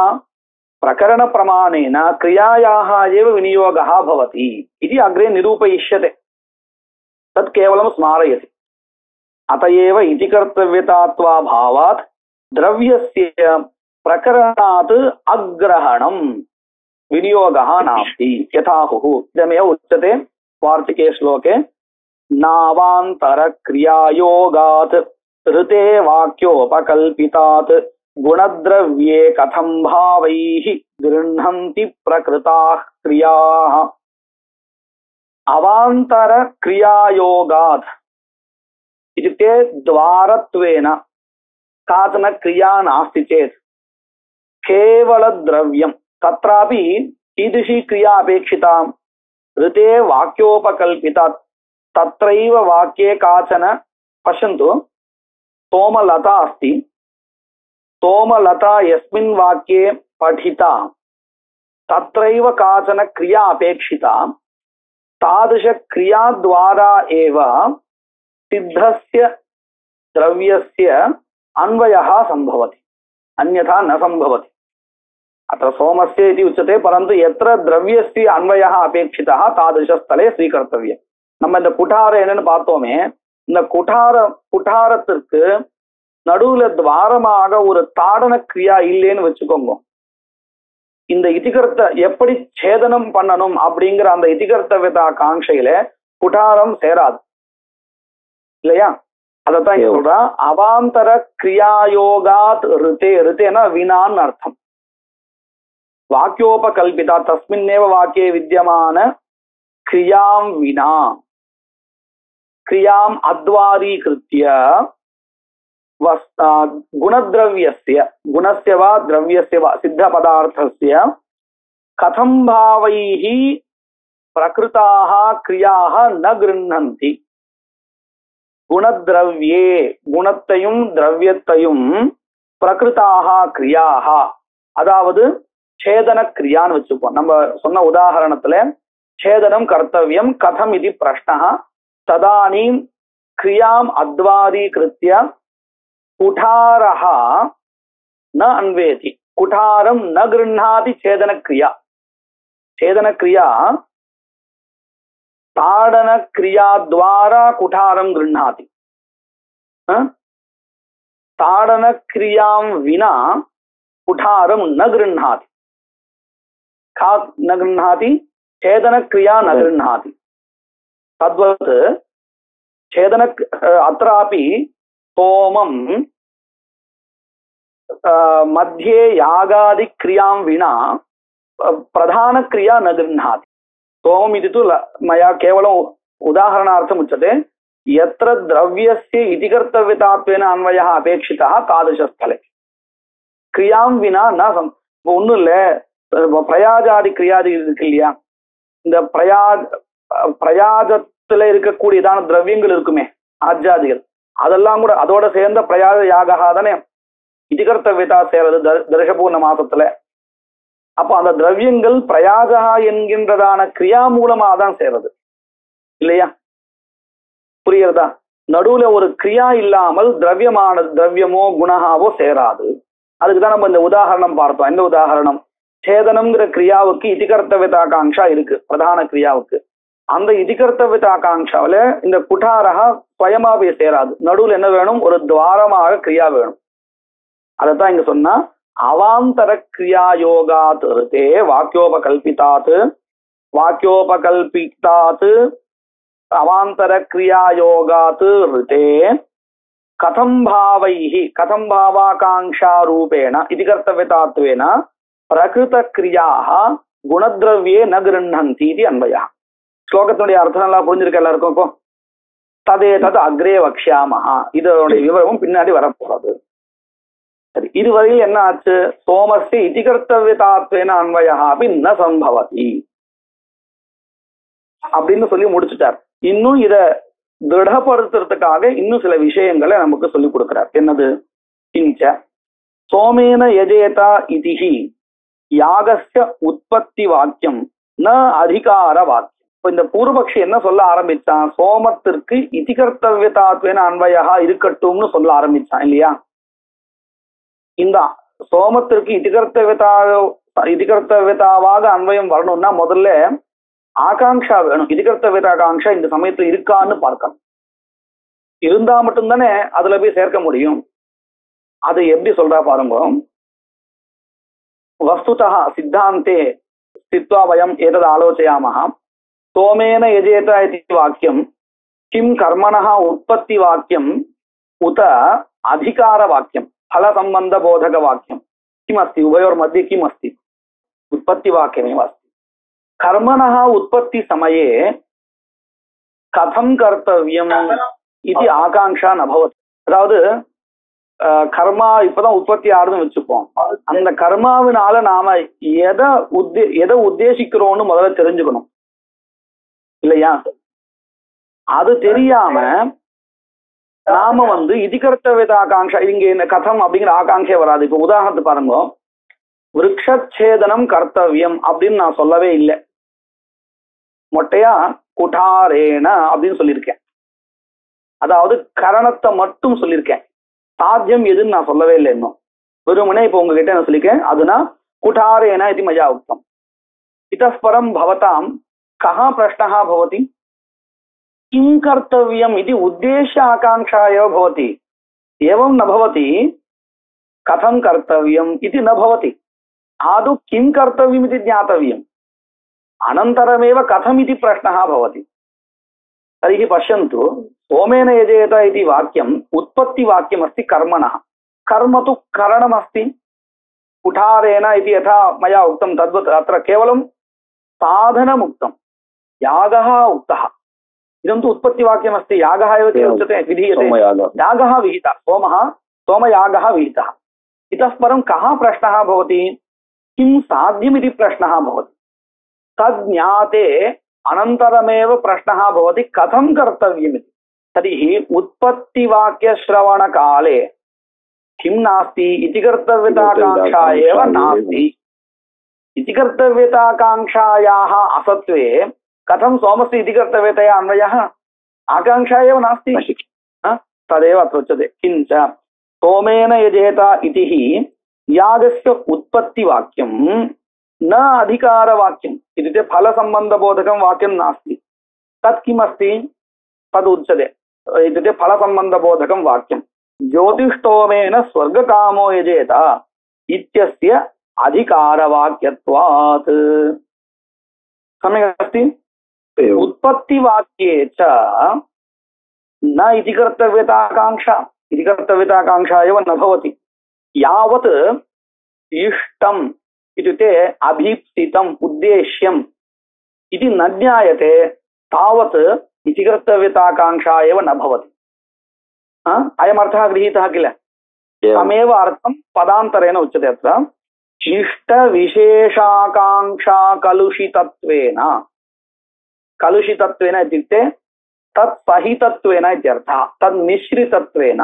Speaker 2: பிரகரண பிரமாணேன கிரியாயாः एव विनियोगः भवति इति अग्रे निरूपयिष्यते. तत् केवलं स्मारयति. अत एव इतिकर्तव्यतात्वाभावात् द्रव्यस्य प्रकरणात् अग्रहणं विनियोगः नास्ति यथाहुः. इदमेव उच्यते वार्तिके श्लोके नावान्तरक्रियायोगात् ऋते वाक्योपकल्पितात् गुणद्रव्ये कथं भावैः गृह्णन्ति प्रकृताः क्रियाः. अवान्तरक्रियायोगात् इत्युक्ते द्वारत्वेन काचन क्रिया नास्ति चेत् केवलद्रव्यं तत्रापि कीदृशी क्रिया अपेक्षिता? ऋते वाक्योपकल्पिता. तत्रैव वाक्ये काचन, पश्यन्तु, सोमलता अस्ति, सोमलता यस्मिन् वाक्ये पठिता तत्रैव काचन क्रिया अपेक्षिता. तादृशक्रियाद्वारा एव सिद्धस्य द्रव्यस्य अन्वयः सम्भवति, अन्यथा न सम्भवति. अत्र सोमस्य इति उच्यते, परन्तु यत्र द्रव्यस्य अन्वयः अपेक्षितः तादृशस्थले स्वीकर्तव्यम्. நம்ம இந்த குட்டாரம் என்னன்னு பார்த்தோமே, இந்த குட்டாரத்திற்கு நடுவுல துவாரமாக ஒரு தாடன கிரியா இல்லைன்னு வச்சுக்கோங்க. இந்த இதிகர்த்த எப்படி சேதனம் பண்ணணும் அப்படிங்கிற அந்த இதிகர்த்தவியதா காங்ஷையில குட்டாரம் சேராது இல்லையா? அதத்தான் இங்க சொல்றான். அவாந்தர கிரியாயோகாத் ரிதே, ரிதேனா வினான்னு அர்த்தம். வாக்கியோபகல்பிதா தஸ்மின்னேவ வாக்கியே வித்யமான கிரியாம் வினா, கிரியாம் அத்வாரீகிருத்ய गुणद्रव्यस्य गुणस्य वा द्रव्यस्य वा सिद्धपदार्थस्य कथं भावैः प्रकृताः क्रियाः न गृह्णन्ति गुणद्रव्ये गुणत्तयुम द्रव्यत्तयुम प्रकृताः क्रियाः அதாவது சேதன கிரியான்னு வச்சுப்போம். நம்ம சொன்ன உதாரணத்துல சேதனம் கர்த்தவியம் கதம் இது பிரஷ்னः ததானீம் கிரியாம் அத்வாதீகிருத்ய குடாரஹ ந அன்வேதி குடாரம் ந கிருண்ணாதி சேதன கிரியா ताड़न क्रिया द्वारा कुठारं गृह्णाति ताड़न क्रियां विना कुठारं न गृह्णाति का न गृह्णाति छेदन क्रिया न गृह्णाति तद्वत् छेदन अत्रापि सोमं मध्ये यागादि क्रियां विना प्रधान क्रिया न गृह्णाति सोमम् इति तु मया केवलं उदाहरणार्थम् उच्यते यत्र द्रव्यस्य इति कर्तव्यतात्वेन अन्वयः अपेक्षितः तादृशस्थले क्रियां विना न ஒன்றும் இல்லை பிரயாஜாதி கிரியாதி இருக்கு இல்லையா இந்த பிரயாஜத்துல இருக்கக்கூடியதான திரவியங்கள் இருக்குமே ஆஜாதிகள் அதெல்லாம் கூட அதோட சேர்ந்த பிரயாஜ யாகா தானே இதி கர்த்தவ்யதா சேரது தர்ஷபூர்ண மாசத்துல அப்போ அந்த திரவியங்கள் பிரயாஜா என்கின்றதான கிரியா மூலமா தான் சேருது இல்லையா புரியுறதா நடுவுல ஒரு கிரியா இல்லாமல் திரவியமோ குணாவோ சேராது அதுக்குதான் நம்ம இந்த உதாரணம் பார்த்தோம் இந்த உதாரணம் சேதனம்ங்கிற கிரியாவுக்கு இதி கர்த்தவ்யதாகாங்ஷா இருக்கு பிரதான கிரியாவுக்கு அந்த இதி கர்த்தவ்யதாகாங்ஷாவில இந்த குட்டாரகா சுயமா போய் சேராது நடுவுல என்ன வேணும் ஒரு துவாரமாக கிரியா வேணும் அதைத்தான் இங்க சொன்னா अवांतर क्रिया योगात् ऋते वाक्योपकल्पितात् अवांतर क्रिया योगात् ऋते कथं भावैः कथं भावाकांक्षा रूपेण इति कर्तव्यतात्वेन प्रकृत क्रियाः गुणद्रव्ये न गृह्णन्ति इति अन्वयः श्लोकத்தினுடைய அர்த்தம் எல்லாம் புரிஞ்சிருக்கு எல்லாருக்கும் இப்போ ததேதத் அக்ரே வக்ஷ்யாமஹ இதோட விவரமும் பின்னாடி வரப்போகுது சரி இதுவரையில் என்ன ஆச்சு சோமஸ்ய இதி கர்த்தவ்யதாத்வேன அன்வயः அப்படி ந சம்பவதி அப்படின்னு சொல்லி முடிச்சுட்டார். இன்னும் இத திருடப்படுத்துறதுக்காக இன்னும் சில விஷயங்களை நமக்கு சொல்லி கொடுக்கிறார். என்னது கிஞ்ச சோமேன யஜேதா இதிஹி யாகஸ்ய உற்பத்தி வாக்கியம் ந அதிகார வாக்கியம். இப்போ இந்த பூர்வபக்ஷி என்ன சொல்ல ஆரம்பிச்சான் சோமத்திற்கு இதி கர்த்தவ்யதாத்வேன அன்வயः இருக்கட்டும்னு சொல்ல ஆரம்பிச்சான் இல்லையா. இந்த சோமத்திற்கு இதிகர்த்தவியதாவாக அன்வயம் வரணும்னா முதல்ல ஆகாங்ஷா வேணும். இதிகர்த்தவியதாகாங்ஷா இந்த சமயத்துல இருக்கான்னு பார்க்கணும். இருந்தா மட்டும்தானே அதுல போய் சேர்க்க முடியும். அது எப்படி சொல்றா பாருங்க. வஸ்துதா சித்தாந்தே ஸ்தித்வா வயம் ஏதத் ஆலோசயாமஹ சோமேன யஜேத இதி வாக்கியம் கிம் கர்மணः உற்பத்தி வாக்கியம் உத அதிகார வாக்கியம் फल संबंध बोधक वाक्यम किमस्ति उभयोर मध्ये किमस्ति उत्पत्ति वाक्यमेव अस्ति. कर्मणः उत्पत्ति समये कथं कर्तव्यम् इति आकांक्षा न भवति. அதாவது கர்மா இப்பதான் உற்பத்தி ஆகுதுன்னு வச்சுப்போம். அந்த கர்மாவினால நாம எதை உத்தேசிக்கிறோம்னு முதல்ல தெரிஞ்சுக்கணும் இல்லையா. அது தெரியாம நாம இதி கர்த்தவ்யதாகாங்ஷா இங்க இந்த கதம் அப்படிங்கிற ஆகாங்ஷே வராது. இப்ப உதாரணத்துக்கு பாருங்க விருட்சேதனம் கர்த்தவியம் அப்படின்னு நான் சொல்லவே இல்லை. மொட்டையா குடாரேன அப்படின்னு சொல்லியிருக்கேன். அதாவது கரணத்தை மட்டும் சொல்லியிருக்கேன். சாத்தியம் எதுன்னு நான் சொல்லவே இல்லை இன்னும். வெறுமனே இப்ப உங்ககிட்ட என்ன சொல்லியிருக்கேன் அதுனா குடாரேன இது மயா உக்தம். இத்தஸ்பரம் பவதாம் கஹா பிரஷ்னஹ பவதி किं कर्तव्यम् इति उद्देश्य आकांक्षा एव भवति. एवं न भवति कथं कर्तव्यम् इति न भवति. आदौ किं कर्तव्यम् इति ज्ञातव्यम् अनन्तरमेव कथम् इति प्रश्नः भवति. तर्हि पश्यन्तु सोमेन यजेत इति वाक्यम् उत्पत्तिवाक्यमस्ति कर्मणः. कर्म तु करणमस्ति. कुठारेण इति यथा मया उक्तं तद्वत् अत्र केवलं साधनमुक्तं यागः उक्तः. इदं तु उत्पत्तिवाक्यमस्ति. यागः एव उच्यते विधीयते. यागः विहितः सोमः सोमयागः विहितः। इतः परं कः प्रश्नः भवति, किं साध्यमिति प्रश्नः भवति। तद् ज्ञाते अनन्तरमेव प्रश्नः भवति कथं कर्तव्यमिति। तर्हि उत्पत्तिवाक्यश्रवणकाले किं नास्ति इति कर्तव्यताकाङ्क्षा एव नास्ति। इति कर्तव्यताकाङ्क्षायाः असत्वे कथं सोमस्य इति कर्तव्यतया अन्वयः, आकाङ्क्षा एव नास्ति। तदेव अत्र उच्यते। किञ्च सोमेन यजेत इति हि यागस्य उत्पत्तिवाक्यं न अधिकारवाक्यम् इत्युक्ते फलसम्बन्धबोधकं वाक्यं नास्ति। तत् किमस्ति तदुच्यते। इत्युक्ते फलसम्बन्धबोधकं वाक्यं ज्योतिष्टोमेन स्वर्गकामो यजेत इत्यस्य अधिकारवाक्यत्वात्। सम्यक् अस्ति। उत्पत्तिवाक्ये च न इति कर्तव्यताकाङ्क्षा, इति कर्तव्यताकाङ्क्षा एव न भवति। यावत् इष्टम् इत्युक्ते अभीप्सितम् उद्देश्यम् इति न ज्ञायते तावत् इति कर्तव्यताकाङ्क्षा एव न भवति। अयमर्थः गृहीतः किल। तमेव अर्थं पदान्तरेण उच्यते अत्र। इष्टविशेषाकाङ्क्षा कलुषितत्वेन, कलुषितत्वेन इत्युक्ते तत्सहितत्वेन इत्यर्थः, तन्मिश्रितत्वेन।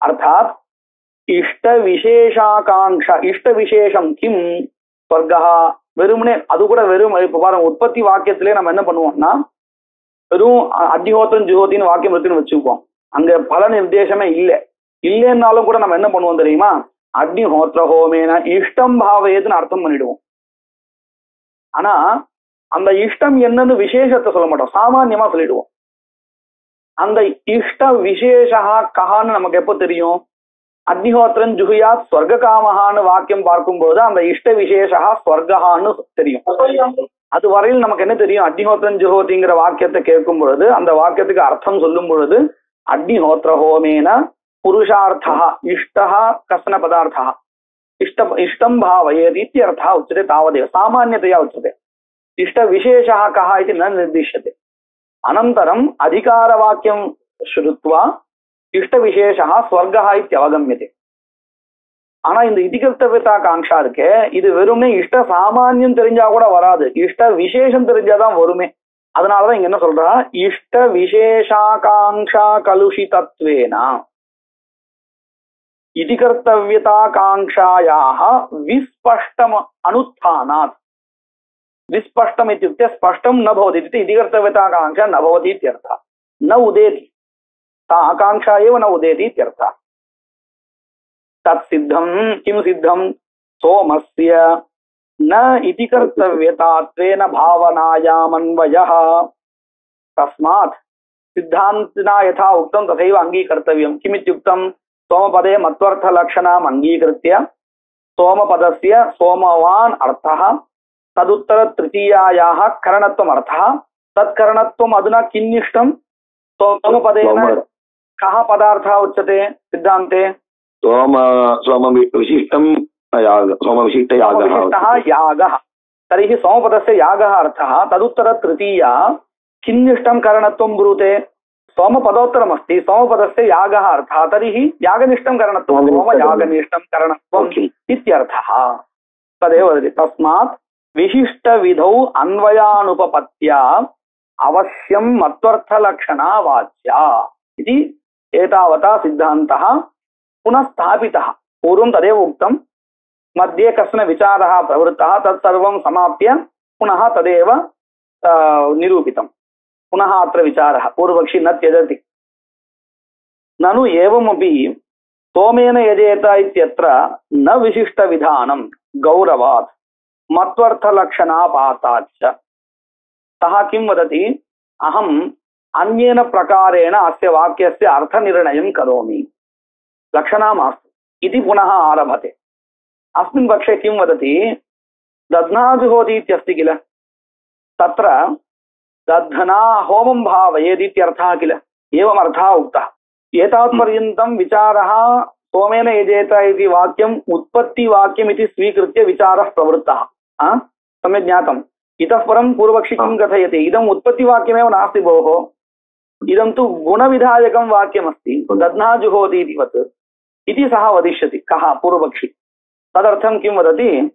Speaker 2: अर्थात् इष्टविशेषाकाङ्क्षा, इष्टविशेषं किं स्वर्गः வெறுமனே அது கூட வெறும் இப்போ பாருங்க உற்பத்தி வாக்கியத்திலே நம்ம என்ன பண்ணுவோம்னா வெறும் அக்னிஹோத்திரம் ஜுஹோத்தின்னு வாக்கியம் இருக்குன்னு வச்சுக்குவோம். அங்க பல நிர்தேசமே இல்லைன்னாலும் கூட நம்ம என்ன பண்ணுவோம் தெரியுமா, அக்னிஹோத்திர ஹோமேன இஷ்டம் பாவயேதுன்னு அர்த்தம் பண்ணிடுவோம். ஆனா அந்த இஷ்டம் என்னன்னு விசேஷத்தை சொல்ல மாட்டோம், சாமான்யமா சொல்லிடுவோம். அந்த இஷ்ட விசேஷா கஹான்னு நமக்கு எப்போ தெரியும், அக்னிஹோத்திரன் ஜுஹியாத் ஸ்வர்க காமஹான்னு வாக்கியம் பார்க்கும்போது அந்த இஷ்ட விசேஷா ஸ்வர்கான்னு தெரியும். அது வரையில் நமக்கு என்ன தெரியும், அக்னிஹோத்திரன் ஜுஹோதிங்கிற வாக்கியத்தை கேட்கும் பொழுது அந்த வாக்கியத்துக்கு அர்த்தம் சொல்லும் பொழுது அக்னிஹோத்திர ஹோமேன புருஷார்த்தா இஷ்டா கஷ்ன பதார்த்தா இஷ்டம் பாவயேத் இत्यर्थः उच्यते। तावदेव सामान्यतया उच्यते। इष्ट विशेषः कः इति न निर्दिश्यते। अनन्तरम् अधिकारवाक्यं श्रुत्वा इष्टविशेषः स्वर्गः इत्यवगम्यते। ஆனா இந்த இதிகர்த்தவியதாகாங்ஷா இருக்கே, இது வெறுமே இஷ்ட சாமானியம் தெரிஞ்சா கூட வராது, இஷ்ட விசேஷம் தெரிஞ்சாதான் வருமே. அதனாலதான் இங்க என்ன சொல்றா, இஷ்ட விசேஷாகாங்ஷா கலுஷிதத்வேனா इतिकर्तव्यताकाङ्क्षायाः विस्पष्टम अनुत्थानात्। विस्पष्टम् इत्युक्ते स्पष्टं न भवति इत्युक्ते इतिकर्तव्यताकाङ्क्षा न भवति इत्यर्थः। न उदेति, सा आकाङ्क्षा एव न उदेति इत्यर्थः। तत्सिद्धं किं सिद्धं, सोमस्य न इतिकर्तव्यतात्वेन भावनायामन्वयः। तस्मात् सिद्धान्तिना यथा उक्तं तथैव अङ्गीकर्तव्यं। किमित्युक्तं, सोमपदे मत्वर्थलक्षणाम् अङ्गीकृत्य सोमपदस्य सोमवान् अर्थः तदुत्तर तृतीयायाः करणत्वम् अर्थः। तत्करणत्वम् अधुना किन्निष्टं, सोमपदेन कः पदार्थः उच्यते सिद्धान्ते,
Speaker 3: सोमविशिष्टः
Speaker 2: यागः। तर्हि सोमपदस्य यागः अर्थः। तदुत्तर तृतीया किन्निष्टं करणत्वं ब्रूते, सोमपदोत्तरमस्ति, सोमपदस्य यागः अर्थः। तर्हि यागनिष्ठं करणत्वं, सोमयागनिष्ठं करणत्वम् इत्यर्थः। तदेव वदति। तस्मात् विशिष्टविधौ अन्वयानुपपत्त्या अवश्यं मत्वर्थलक्षणा वाच्या इति एतावता सिद्धान्तः पुनः स्थापितः। पूर्वं तदेव उक्तं, मध्ये कश्चन विचारः प्रवृत्तः, तत्सर्वं समाप्य पुनः तदेव निरूपितम्। पुनः अत्र विचारः, पूर्वपक्षी न त्यजति। ननु एवमपि सोमेन यजेत इत्यत्र न विशिष्टविधानं गौरवात् मत्वर्थलक्षणापाताच्च। सः किं वदति, अहम् अन्येन प्रकारेण अस्य वाक्यस्य अर्थनिर्णयं करोमि, लक्षणा मास्तु इति पुनः आरभते। अस्मिन् पक्षे किं वदति, दध्नाजुहोति इत्यस्ति किल, तत्र दध्ना होमं भावयेदित्यर्थः किल, एवमर्थः उक्तः। एतावत्पर्यन्तं विचारः सोमेन यजेत इति वाक्यम् उत्पत्तिवाक्यम् इति स्वीकृत्य विचारः प्रवृत्तः। सम्यक् ज्ञातम्। इतः परं पूर्वपक्षी किं कथयति, इदम् उत्पत्तिवाक्यमेव नास्ति भोः, इदं तु गुणविधायकं वाक्यमस्ति, दध्ना जुहोति इतिवत्। इति सः वदिष्यति कः पूर्वपक्षी तदर्थं किं वदति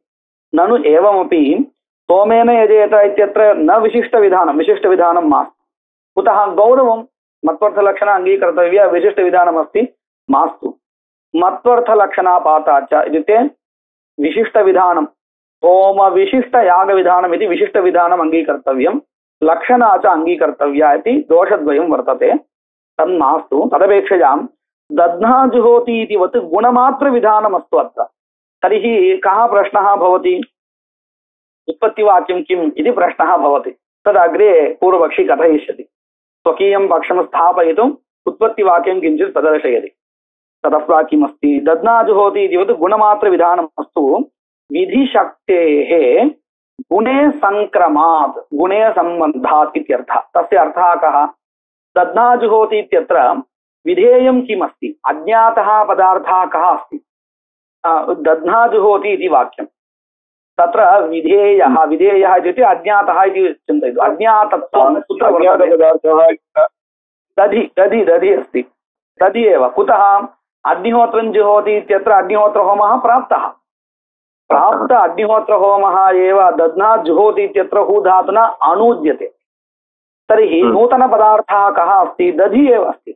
Speaker 2: ननु एवमपि सोमेन यजेत इत्यत्र न विशिष्टविधानं मास्तु कुतः गौरवं मत्वर्थलक्षण अङ्गीकर्तव्य विशिष्टविधानमस्ति मास्तु मत्वर्थलक्षणापाता च इत्युक्ते विशिष्टविधानं होमविशिष्टयागविधानम् इति विशिष्टविधानम् अङ्गीकर्तव्यं लक्षणा च अङ्गीकर्तव्या इति दोषद्वयं वर्तते तन्मास्तु तदपेक्षयां दध्ना जुहोति इतिवत् गुणमात्रविधानमस्तु अत्र तर्हि कः प्रश्नः भवति उत्पत्तिवाक्यं किम् इति प्रश्नः भवति तदग्रे पूर्वपक्षी कथयिष्यति स्वकीयं पक्षं स्थापयितुम् उत्पत्तिवाक्यं किञ्चित् प्रदर्शयति तदस्वा किमस्ति दध्ना जुहोति इतिवत् गुणमात्रविधानमस्तु विधिशक्तेः गुणे संक्रमात् गुणे सम्बन्धात् इत्यर्थः तस्य अर्थः कः दध्ना जुहोति इत्यत्र विधेयं किमस्ति अज्ञातः पदार्थः कः अस्ति दध्ना जुहोति इति वाक्यं तत्र विधेयः इत्युक्ते अज्ञातः इति चिन्तयतु अज्ञातत्वं कुत्र दधि अस्ति दधि एव कुतः अग्निहोत्रं जुहोति इत्यत्र अग्निहोत्रहोमः प्राप्तः प्राप्त अग्निहोत्रहोमः एव दध्ना जुहोति इत्यत्र हू धातुना अनूद्यते तर्हि नूतनपदार्थः कः अस्ति दधि एव अस्ति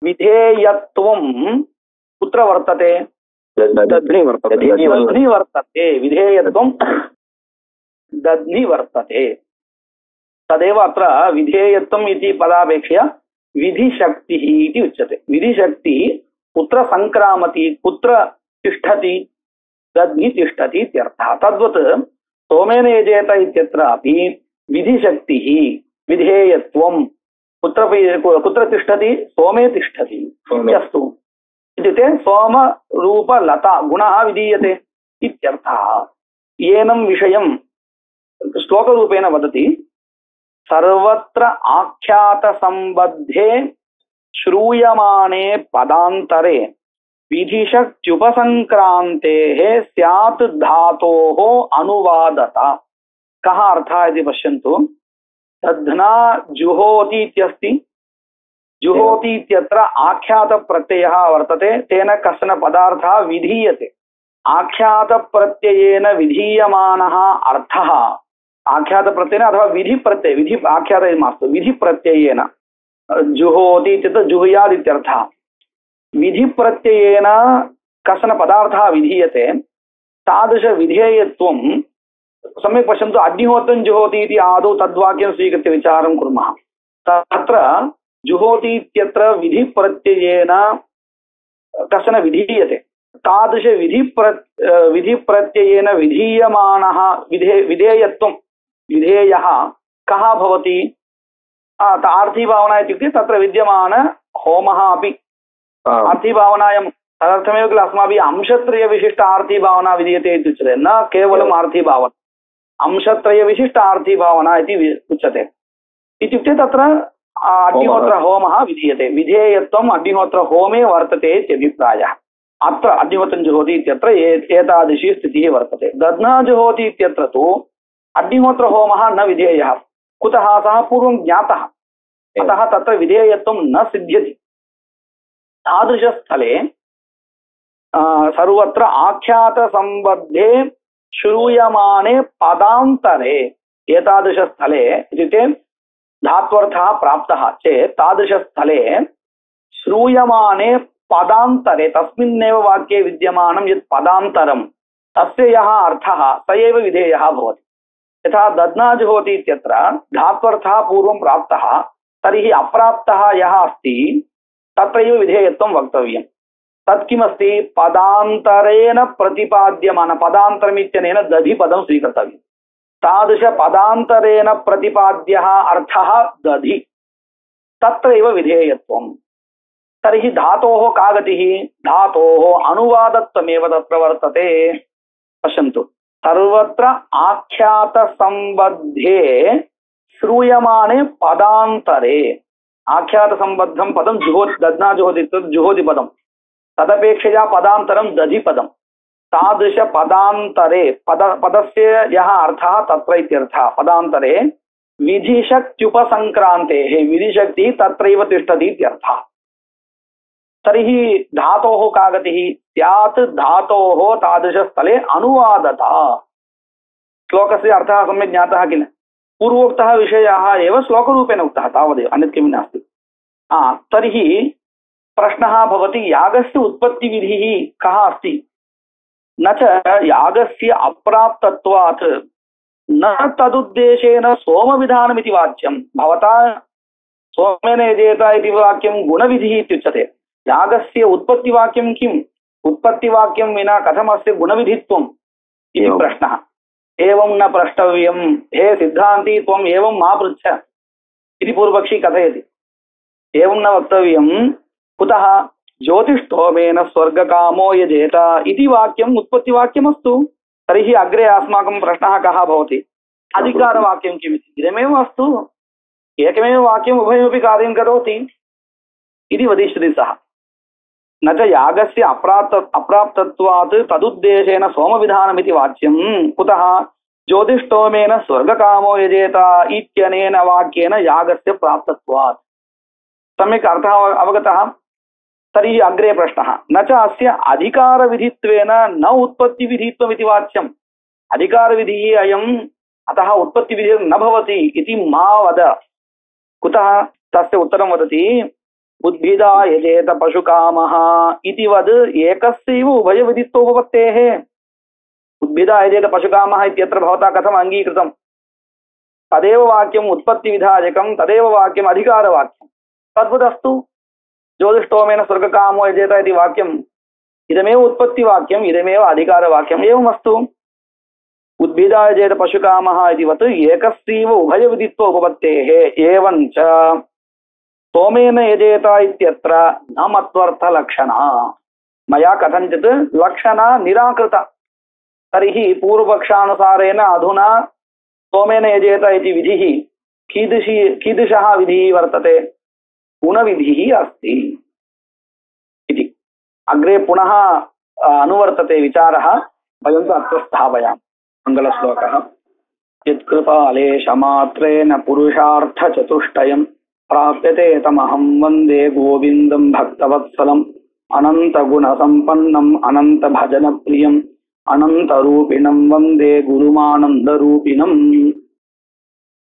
Speaker 2: विधेयत्वं कुत्र वर्तते दध्नि वर्तते विधेयत्वं दध्नि वर्तते तदेव अत्र विधेयत्वम् इति पदापेक्षया विधिशक्तिः इति उच्यते विधिशक्तिः कुत्र संक्रामति कुत्र तिष्ठति दध्नि तिष्ठति इत्यर्थः तद्वत् सोमेन यजेत इत्यत्रापि विधिशक्तिः विधेयत्वं कुत्र तिष्ठति सोमे तिष्ठति इत्यस्तु इत्युक्ते सोमरूपलता गुणः विधीयते इत्यर्थः एनं विषयं श्लोकरूपेण वदति सर्वत्र आख्यातसम्बद्धे श्रूयमाणे पदान्तरे विधिशक्त्युपसंक्रान्तेः स्यात् धातोः अनुवादता कः अर्थः इति पश्यन्तु दध्ना जुहोति इत्यस्ति जुहोति इत्यत्र आख्यातप्रत्ययः वर्तते तेन कश्चन पदार्थः विधीयते आख्यातप्रत्ययेन विधीयमानः अर्थः आख्यातप्रत्ययेन अथवा विधिप्रत्यय विधि आख्यातः मास्तु विधिप्रत्ययेन जुहोति इत्यत्र जुहुयात् इत्यर्थः विधिप्रत्ययेन कश्चन पदार्थः विधीयते तादृशविधेयत्वं सम्यक् पश्यन्तु अग्निहोत्रं जुहोति इति आदौ तद्वाक्यं स्वीकृत्य विचारं कुर्मः तत्र जुहोति इत्यत्र विधिप्रत्ययेन कश्चन विधीयते तादृश विधिप्रत्ययेन विधीयमानः विधेयत्वं विधेयः कः भवति आर्थिभावना इत्युक्ते तत्र विद्यमान होमः अपि आर्थिभावनायां तदर्थमेव किल अस्माभिः अंशत्रयविशिष्ट आर्थिभावना विधीयते इत्युच्यते न केवलम् आर्थिभावना अंशत्रयविशिष्ट आर्थिभावना इति उच्यते इत्युक्ते तत्र अग्निहोत्रहोमः विधीयते विधेयत्वम् अग्निहोत्रहोमे वर्तते इत्यभिप्रायः अत्र अग्निहोत्रं जुहोति इत्यत्र एतादृशी स्थितिः वर्तते दध्ना जुहोति इत्यत्र तु अग्निहोत्रहोमः न विधेयः कुतः सः पूर्वं ज्ञातः अतः तत्र विधेयत्वं न सिद्ध्यति तादृशस्थले सर्वत्र आख्यातसम्बद्धे श्रूयमाणे पदान्तरे एतादृशस्थले इत्युक्ते धात्वर्थः प्राप्तः चेत् तादृशस्थले श्रूयमाणे पदान्तरे तस्मिन्नेव वाक्ये विद्यमानं यत् पदान्तरं तस्य यः अर्थः स एव विधेयः भवति यथा दध्ना जुहोति इत्यत्र धात्वर्थः पूर्वं प्राप्तः तर्हि अप्राप्तः यः अस्ति तत्रैव विधेयत्वं वक्तव्यं तत् किमस्ति पदान्तरेण प्रतिपाद्यमान पदान्तरमित्यनेन दधिपदं स्वीकर्तव्यं तादृशपदान्तरेण प्रतिपाद्यः अर्थः दधि तत्रैव विधेयत्वं तर्हि धातोः का गतिः धातोः अनुवादत्वमेव तत्र वर्तते पश्यन्तु सर्वत्र आख्यातसम्बद्धे श्रूयमाणे पदान्तरे आख्यातसम्बद्धं पदं जुहोति दध्ना जुहोति जुहोति पदं तदपेक्षया पदान्तरं दधिपदं तादृशपदान्तरे पदस्य यः अर्थः तत्र इत्यर्थः पदान्तरे विधिशक्त्युपसंक्रान्तेः विधिशक्तिः तत्रैव तिष्ठति इत्यर्थः तर्हि धातोः का गतिः स्यात् धातोः तादृशस्थले अनुवादता। श्लोकस्य अर्थः सम्यक् ज्ञातः किल? पूर्वोक्तः विषयः एव श्लोकरूपेण उक्तः तावदेव, अन्यत् किमपि नास्ति। तर्हि प्रश्नः भवति यागस्य उत्पत्तिविधिः कः अस्ति? न च यागस्य अप्राप्तत्वात् न तदुद्देशेन सोमविधानमिति वाच्यं। भवता सोमेन यजेत इति वाक्यं गुणविधिः इत्युच्यते। यागस्य उत्पत्तिवाक्यं किम्? उत्पत्तिवाक्यं विना कथमस्य गुणविधित्वम् इति प्रश्नः। एवं न प्रष्टव्यं, हे सिद्धान्ती त्वम् एवं मा पृच्छ इति पूर्वपक्षी कथयति। एवं न वक्तव्यं, कुतः? ज्योतिष्ठोमेन स्वर्गकामो यजेत इति वाक्यम् उत्पत्तिवाक्यमस्तु। तर्हि अग्रे अस्माकं प्रश्नः कः भवति? अधिकारवाक्यं किमिति? इदमेव अस्तु, एकमेव वाक्यम् उभयमपि कार्यं करोति इति वदिष्यति सः। न च यागस्य अप्राप्तत्वात् तदुद्देशेन सोमविधानमिति वाच्यं। कुतः? ज्योतिष्ठोमेन स्वर्गकामो यजेत इत्यनेन वाक्येन यागस्य प्राप्तत्वात्। सम्यक् अर्थः अवगतः? तर्हि अग्रे प्रश्नः, न च अस्य अधिकारविधित्वेन न उत्पत्तिविधित्वमिति वाच्यम्। अधिकारविधिः अयम्, अतः उत्पत्तिविधिः न भवति इति मा वद। कुतः? तस्य उत्तरं वदति, उद्भिदा यजेत पशुकामः इति वद् एकस्यैव उभयविधित्वोपपत्तेः। उद्भिदा यजेत पशुकामः इत्यत्र भवता कथम् अङ्गीकृतं? तदेव वाक्यम् उत्पत्तिविधायकं, तदेव वाक्यम् अधिकारवाक्यं। तद्वदस्तु। ज्योतिष्ठोमेन स्वर्गकामो यजेत इति वाक्यम् इदमेव उत्पत्तिवाक्यम्, इदमेव अधिकारवाक्यम्। एवमस्तु। उद्भिदा यजेत पशुकामः इति वत् एकस्यैव उभयविधित्वोपपत्तेः। एवञ्च सोमेन यजेत इत्यत्र न मत्वर्थलक्षणा। मया कथञ्चित् लक्षणा निराकृता। तर्हि पूर्वपक्षानुसारेण अधुना सोमेन यजेत इति विधिः कीदृशः विधिः वर्तते? गुणविधिः अस्ति इति। अग्रे पुनः अनुवर्तते विचारः, वयं तु अत्र स्थापयामः। मङ्गलश्लोकः। यत्कृपालेशमात्रेण पुरुषार्थचतुष्टयं प्राप्यते तमहं वन्दे गोविन्दं भक्तवत्सलम् अनन्तगुणसम्पन्नम् अनन्तभजनप्रियम् अनन्तरूपिणं वन्दे गुरुमानन्दरूपिणम्।